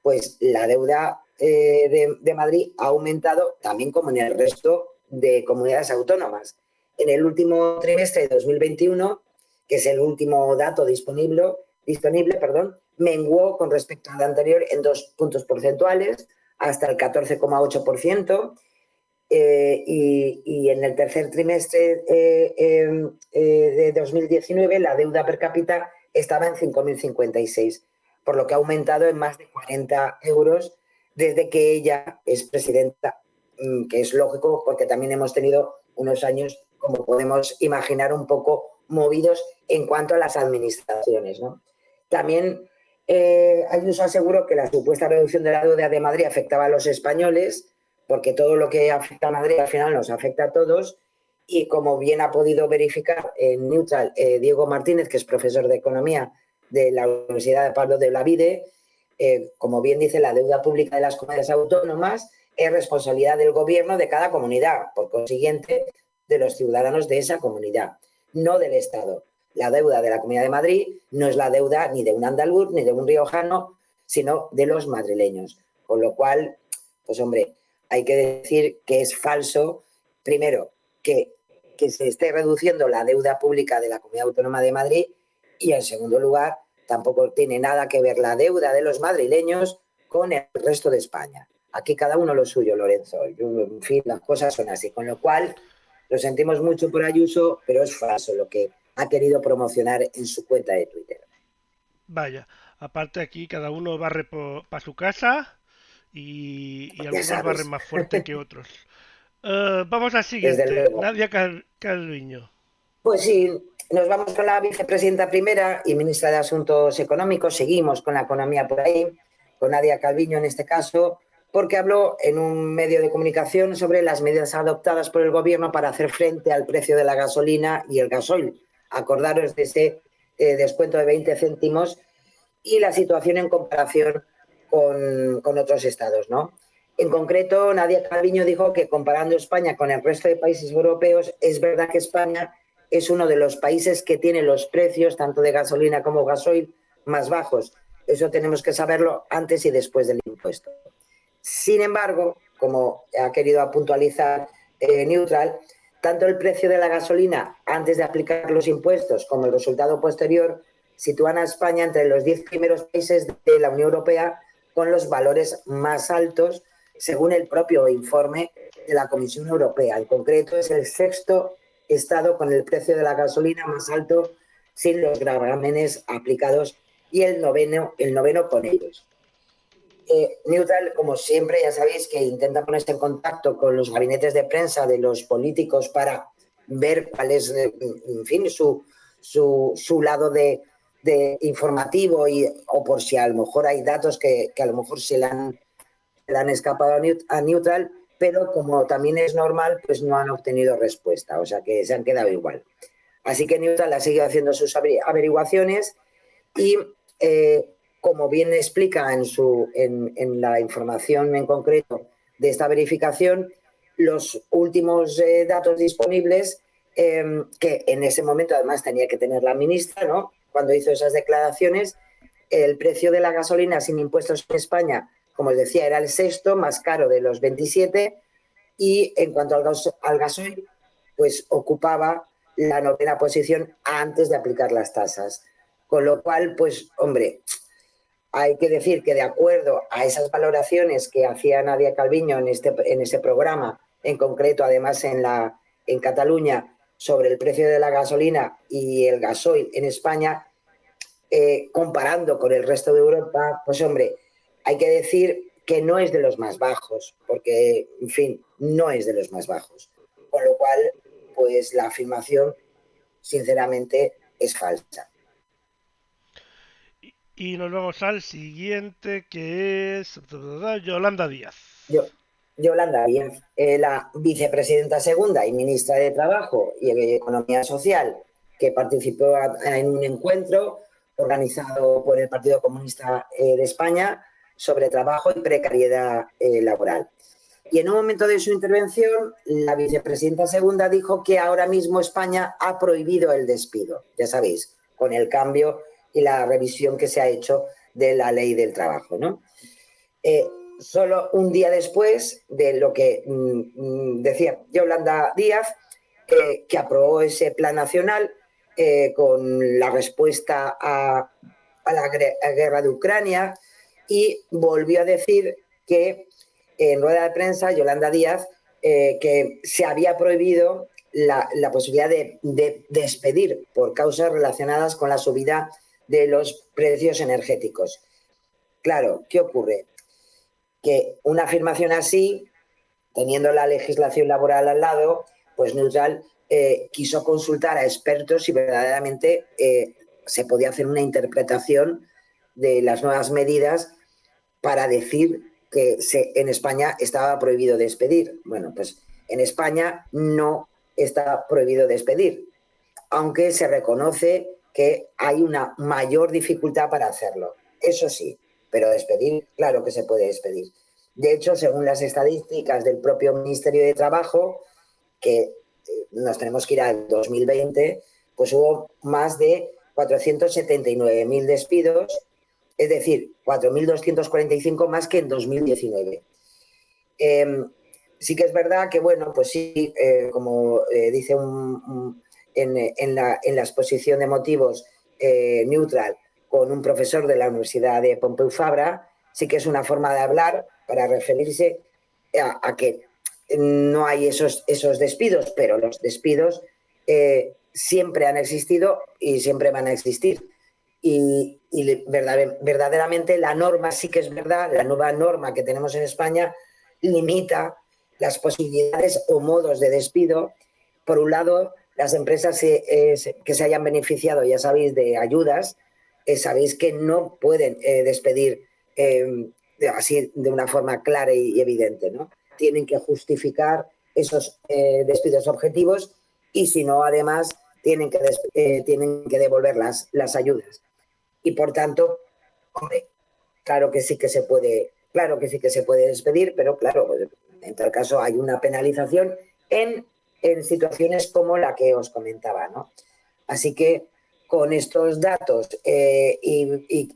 pues la deuda de Madrid ha aumentado también como en el resto de comunidades autónomas. En el último trimestre de 2021, que es el último dato disponible, menguó con respecto al anterior en 2 puntos porcentuales hasta el 14,8%. Y en el tercer trimestre de 2019 la deuda per cápita estaba en 5.056, por lo que ha aumentado en más de 40 euros desde que ella es presidenta, que es lógico porque también hemos tenido unos años, como podemos imaginar, un poco movidos en cuanto a las administraciones, ¿no? También Ayuso aseguró que la supuesta reducción de la deuda de Madrid afectaba a los españoles, porque todo lo que afecta a Madrid al final nos afecta a todos, y como bien ha podido verificar en Neutral Diego Martínez, que es profesor de Economía de la Universidad de Pablo de Olavide, como bien dice, la deuda pública de las comunidades autónomas es responsabilidad del gobierno de cada comunidad, por consiguiente, de los ciudadanos de esa comunidad, no del Estado. La deuda de la Comunidad de Madrid no es la deuda ni de un andaluz ni de un riojano, sino de los madrileños. Con lo cual, pues hombre, hay que decir que es falso, primero, que se esté reduciendo la deuda pública de la Comunidad Autónoma de Madrid y, en segundo lugar, tampoco tiene nada que ver la deuda de los madrileños con el resto de España. Aquí cada uno lo suyo, Lorenzo. En fin, las cosas son así. Con lo cual, lo sentimos mucho por Ayuso, pero es falso lo que ha querido promocionar en su cuenta de Twitter. Vaya, aparte aquí cada uno barre para su casa y algunos barren más fuerte que otros. Vamos al siguiente, Nadia Calviño. Pues sí, nos vamos con la vicepresidenta primera y ministra de Asuntos Económicos. Seguimos con la economía por ahí, con Nadia Calviño en este caso, porque habló en un medio de comunicación sobre las medidas adoptadas por el gobierno para hacer frente al precio de la gasolina y el gasoil. Acordaros de ese descuento de 20 céntimos y la situación en comparación con otros estados, ¿no? En concreto, Nadia Calviño dijo que comparando España con el resto de países europeos, es verdad que España es uno de los países que tiene los precios, tanto de gasolina como gasoil, más bajos. Eso tenemos que saberlo antes y después del impuesto. Sin embargo, como ha querido puntualizar Neutral, tanto el precio de la gasolina antes de aplicar los impuestos como el resultado posterior sitúan a España entre los 10 primeros países de la Unión Europea con los valores más altos, según el propio informe de la Comisión Europea. En concreto, es el sexto estado con el precio de la gasolina más alto sin los gravámenes aplicados y el noveno con ellos. Neutral, como siempre, ya sabéis que intenta ponerse en contacto con los gabinetes de prensa de los políticos para ver cuál es, en fin, su lado de informativo o por si a lo mejor hay datos que a lo mejor se le han escapado a Neutral, pero como también es normal, pues no han obtenido respuesta, o sea que se han quedado igual. Así que Neutral ha seguido haciendo sus averiguaciones y como bien explica en la información en concreto de esta verificación, los últimos datos disponibles, que en ese momento además tenía que tener la ministra, ¿no?, cuando hizo esas declaraciones, el precio de la gasolina sin impuestos en España, como os decía, era el sexto más caro de los 27, y en cuanto al gasoil, pues ocupaba la novena posición antes de aplicar las tasas. Con lo cual, pues, hombre, hay que decir que de acuerdo a esas valoraciones que hacía Nadia Calviño en ese programa, en concreto además en Cataluña, sobre el precio de la gasolina y el gasoil en España, comparando con el resto de Europa, pues hombre, hay que decir que no es de los más bajos, porque, en fin, no es de los más bajos. Con lo cual, pues la afirmación, sinceramente, es falsa. Y nos vamos al siguiente, que es Yolanda Díaz. Yolanda Díaz, la vicepresidenta segunda y ministra de Trabajo y Economía Social, que participó en un encuentro organizado por el Partido Comunista de España sobre trabajo y precariedad laboral. Y en un momento de su intervención, la vicepresidenta segunda dijo que ahora mismo España ha prohibido el despido, ya sabéis, con el cambio y la revisión que se ha hecho de la ley del trabajo, ¿no? Solo un día después de lo que decía Yolanda Díaz, que aprobó ese plan nacional con la respuesta a la guerra de Ucrania, y volvió a decir que en rueda de prensa Yolanda Díaz que se había prohibido la posibilidad de despedir por causas relacionadas con la subida de los precios energéticos. Claro, ¿qué ocurre? Que una afirmación así, teniendo la legislación laboral al lado, pues Neutral quiso consultar a expertos si verdaderamente se podía hacer una interpretación de las nuevas medidas para decir que en España estaba prohibido despedir. Bueno, pues en España no está prohibido despedir, aunque se reconoce que hay una mayor dificultad para hacerlo. Eso sí, pero despedir, claro que se puede despedir. De hecho, según las estadísticas del propio Ministerio de Trabajo, que nos tenemos que ir al 2020, pues hubo más de 479.000 despidos, es decir, 4.245 más que en 2019. Sí que es verdad que, bueno, pues sí, como dice en la exposición de motivos Neutral, con un profesor de la Universidad de Pompeu Fabra, sí que es una forma de hablar para referirse a que no hay esos despidos, pero los despidos siempre han existido y siempre van a existir. Y verdaderamente la norma, sí que es verdad, la nueva norma que tenemos en España limita las posibilidades o modos de despido. Por un lado, las empresas que se hayan beneficiado, ya sabéis, de ayudas, sabéis que no pueden despedir así de una forma clara y evidente, ¿no? Tienen que justificar esos despidos objetivos y, si no, además, tienen que devolver las ayudas. Y, por tanto, hombre, claro que sí que se puede despedir, pero claro, en tal caso hay una penalización en situaciones como la que os comentaba, ¿no? Así que con estos datos y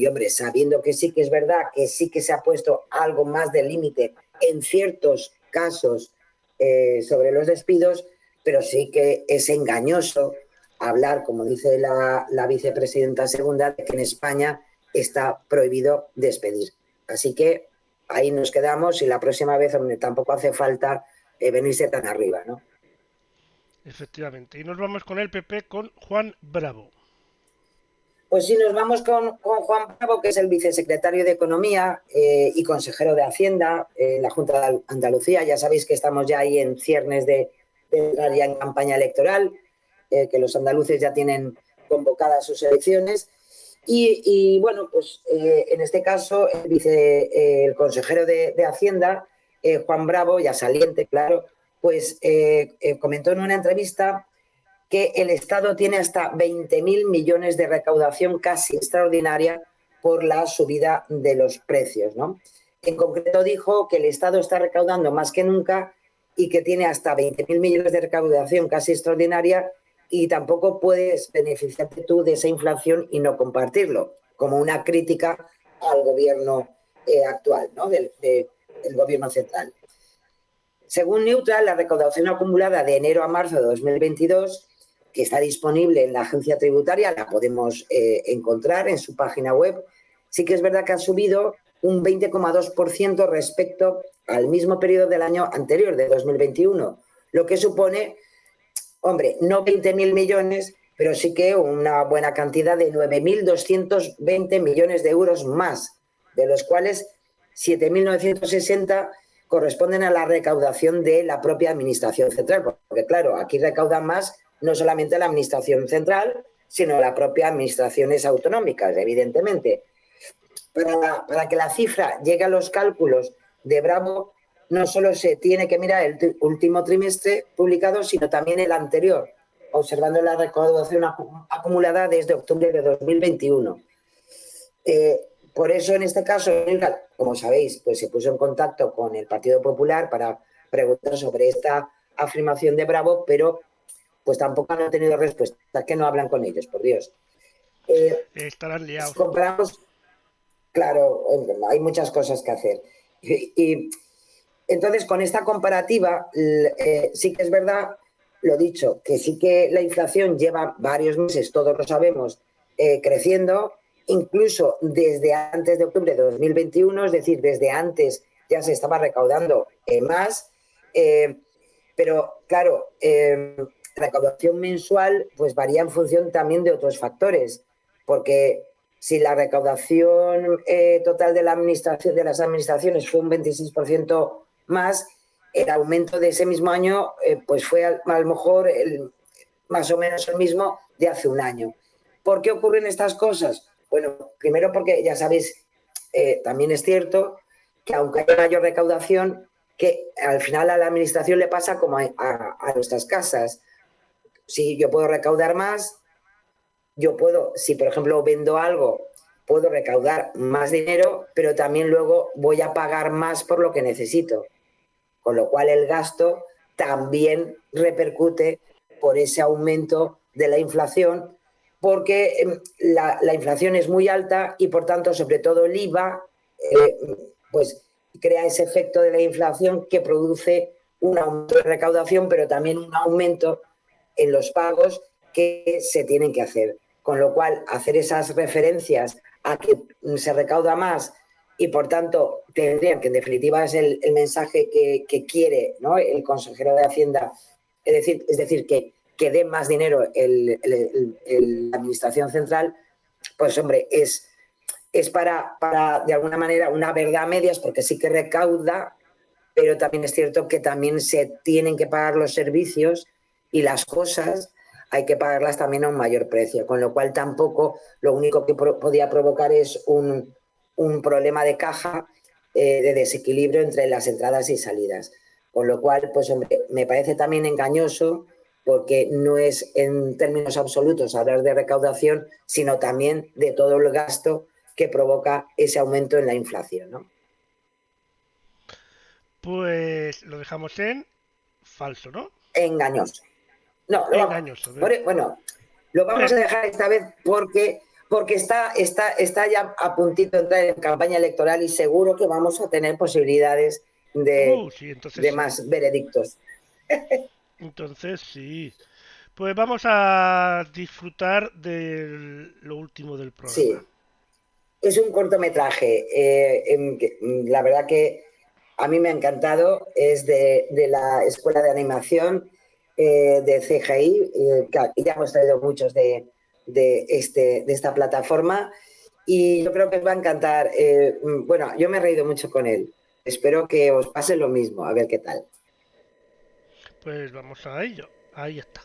hombre, sabiendo que sí que es verdad que sí que se ha puesto algo más de límite en ciertos casos sobre los despidos, pero sí que es engañoso hablar, como dice la vicepresidenta segunda, de que en España está prohibido despedir. Así que ahí nos quedamos y la próxima vez, hombre, tampoco hace falta venirse tan arriba, ¿no? Efectivamente. Y nos vamos con el PP, con Juan Bravo. Pues sí, nos vamos con Juan Bravo, que es el vicesecretario de Economía y consejero de Hacienda en la Junta de Andalucía. Ya sabéis que estamos ya ahí en ciernes de entrar ya en campaña electoral, que los andaluces ya tienen convocadas sus elecciones. Y bueno, pues en este caso el consejero de Hacienda, Juan Bravo, ya saliente, claro, pues comentó en una entrevista que el Estado tiene hasta 20.000 millones de recaudación casi extraordinaria por la subida de los precios, ¿no? En concreto dijo que el Estado está recaudando más que nunca y que tiene hasta 20.000 millones de recaudación casi extraordinaria, y tampoco puedes beneficiarte tú de esa inflación y no compartirlo, como una crítica al gobierno actual, ¿no? del gobierno central. Según Neutral, la recaudación acumulada de enero a marzo de 2022, que está disponible en la agencia tributaria, la podemos encontrar en su página web, sí que es verdad que ha subido un 20,2% respecto al mismo periodo del año anterior, de 2021, lo que supone, hombre, no 20.000 millones, pero sí que una buena cantidad de 9.220 millones de euros más, de los cuales 7.960 corresponden a la recaudación de la propia Administración Central, porque claro, aquí recaudan más no solamente la Administración Central, sino las propias administraciones autonómicas, evidentemente. Para que la cifra llegue a los cálculos de Bravo, no solo se tiene que mirar el último trimestre publicado, sino también el anterior, observando la recaudación acumulada desde octubre de 2021. Por eso, en este caso, como sabéis, pues se puso en contacto con el Partido Popular para preguntar sobre esta afirmación de Bravo, pero pues tampoco han tenido respuesta. Que no hablan con ellos, por Dios. Estarán liados. Si comparamos, claro, hay muchas cosas que hacer. Y entonces, con esta comparativa, sí que es verdad, lo dicho, que sí que la inflación lleva varios meses, todos lo sabemos, creciendo, incluso desde antes de octubre de 2021, es decir, desde antes ya se estaba recaudando más, pero claro, la recaudación mensual pues varía en función también de otros factores, porque si la recaudación total de las administraciones fue un 26% más, el aumento de ese mismo año pues fue a lo mejor más o menos el mismo de hace un año. ¿Por qué ocurren estas cosas? Bueno, primero porque ya sabéis, también es cierto que aunque haya mayor recaudación, que al final a la administración le pasa como a nuestras casas. Si yo puedo recaudar más, yo puedo, si por ejemplo vendo algo, puedo recaudar más dinero, pero también luego voy a pagar más por lo que necesito. Con lo cual el gasto también repercute por ese aumento de la inflación, porque la inflación es muy alta y por tanto, sobre todo el IVA, pues crea ese efecto de la inflación que produce un aumento de recaudación, pero también un aumento en los pagos que se tienen que hacer. Con lo cual, hacer esas referencias a que se recauda más y, por tanto, tendrían que, en definitiva, es el mensaje que quiere, ¿no?, el consejero de Hacienda, es decir que dé más dinero la Administración Central, pues, hombre, es para, de alguna manera, una verdad a medias, porque sí que recauda, pero también es cierto que también se tienen que pagar los servicios y las cosas hay que pagarlas también a un mayor precio, con lo cual tampoco lo único que podía provocar es un problema de caja, de desequilibrio entre las entradas y salidas. Con lo cual, pues hombre, me parece también engañoso, porque no es en términos absolutos hablar de recaudación, sino también de todo el gasto que provoca ese aumento en la inflación, ¿no? Pues lo dejamos en falso, ¿no? Engañoso. No, Engañoso. bueno, lo vamos a dejar esta vez porque está ya a puntito de entrar en campaña electoral y seguro que vamos a tener posibilidades Sí, de más veredictos. Entonces sí. Pues vamos a disfrutar de lo último del programa. Sí, es un cortometraje. La verdad que a mí me ha encantado. Es de la Escuela de Animación de CGI. Ya hemos traído muchos de esta plataforma y yo creo que os va a encantar. Bueno, yo me he reído mucho con él. Espero que os pase lo mismo. A ver qué tal. Pues vamos a ello. Ahí está.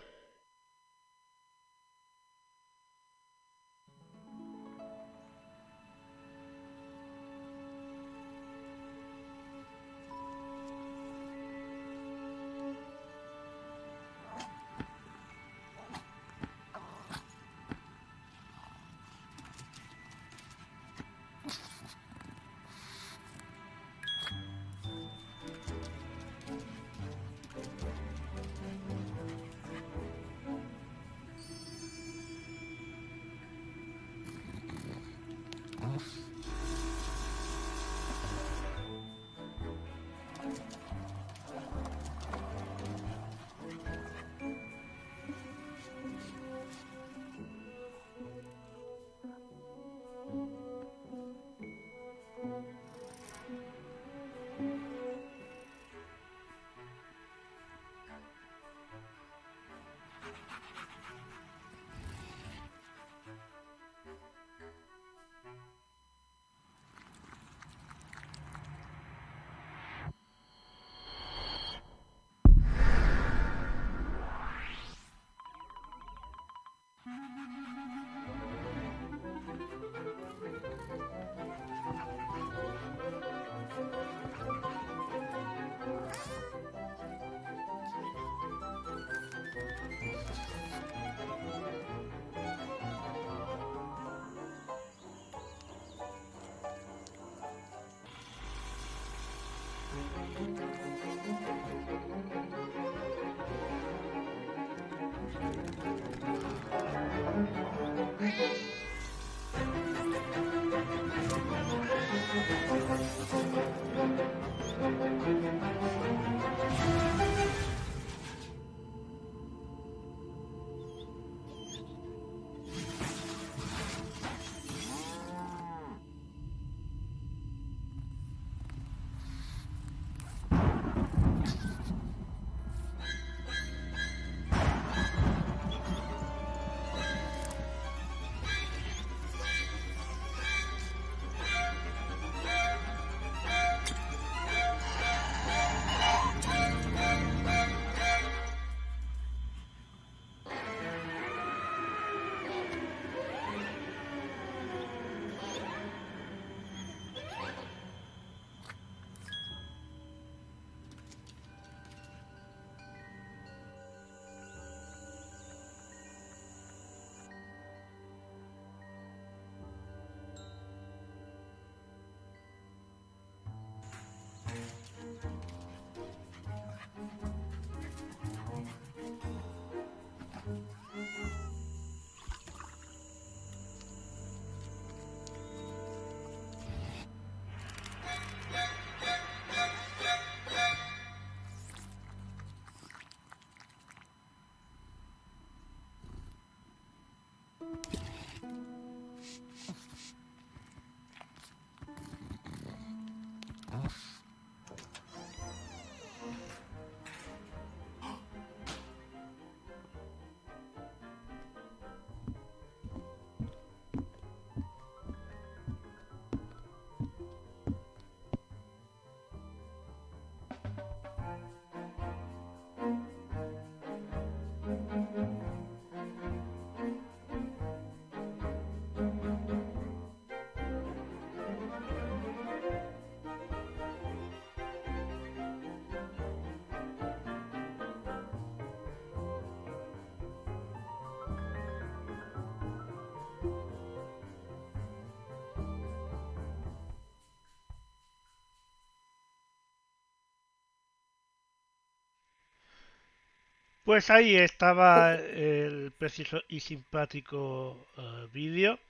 Pues ahí estaba el preciso y simpático vídeo.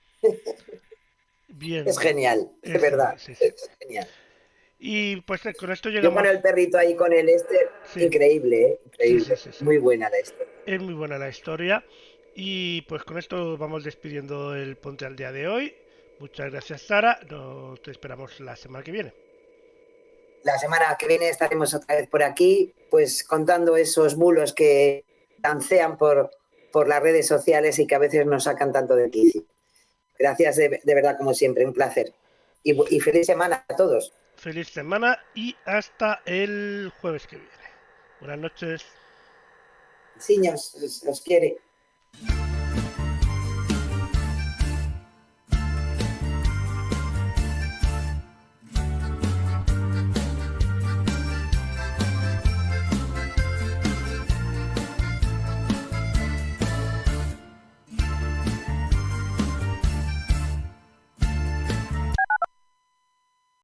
Bien, Es genial, de verdad, sí, sí. es genial. Y pues con esto Yo llegamos. con el perrito ahí con el Sí, increíble, sí, increíble. sí, sí. Muy buena la historia. Es muy buena la historia. Y pues con esto vamos despidiendo el Ponte al Día de hoy. Muchas gracias, Sara. Te esperamos la semana que viene. La semana que viene estaremos otra vez por aquí, pues contando esos bulos que dancean por las redes sociales y que a veces nos sacan tanto de quicio. Gracias de verdad, como siempre, un placer. Y feliz semana a todos. Feliz semana y hasta el jueves que viene. Buenas noches. Siños, os quiere.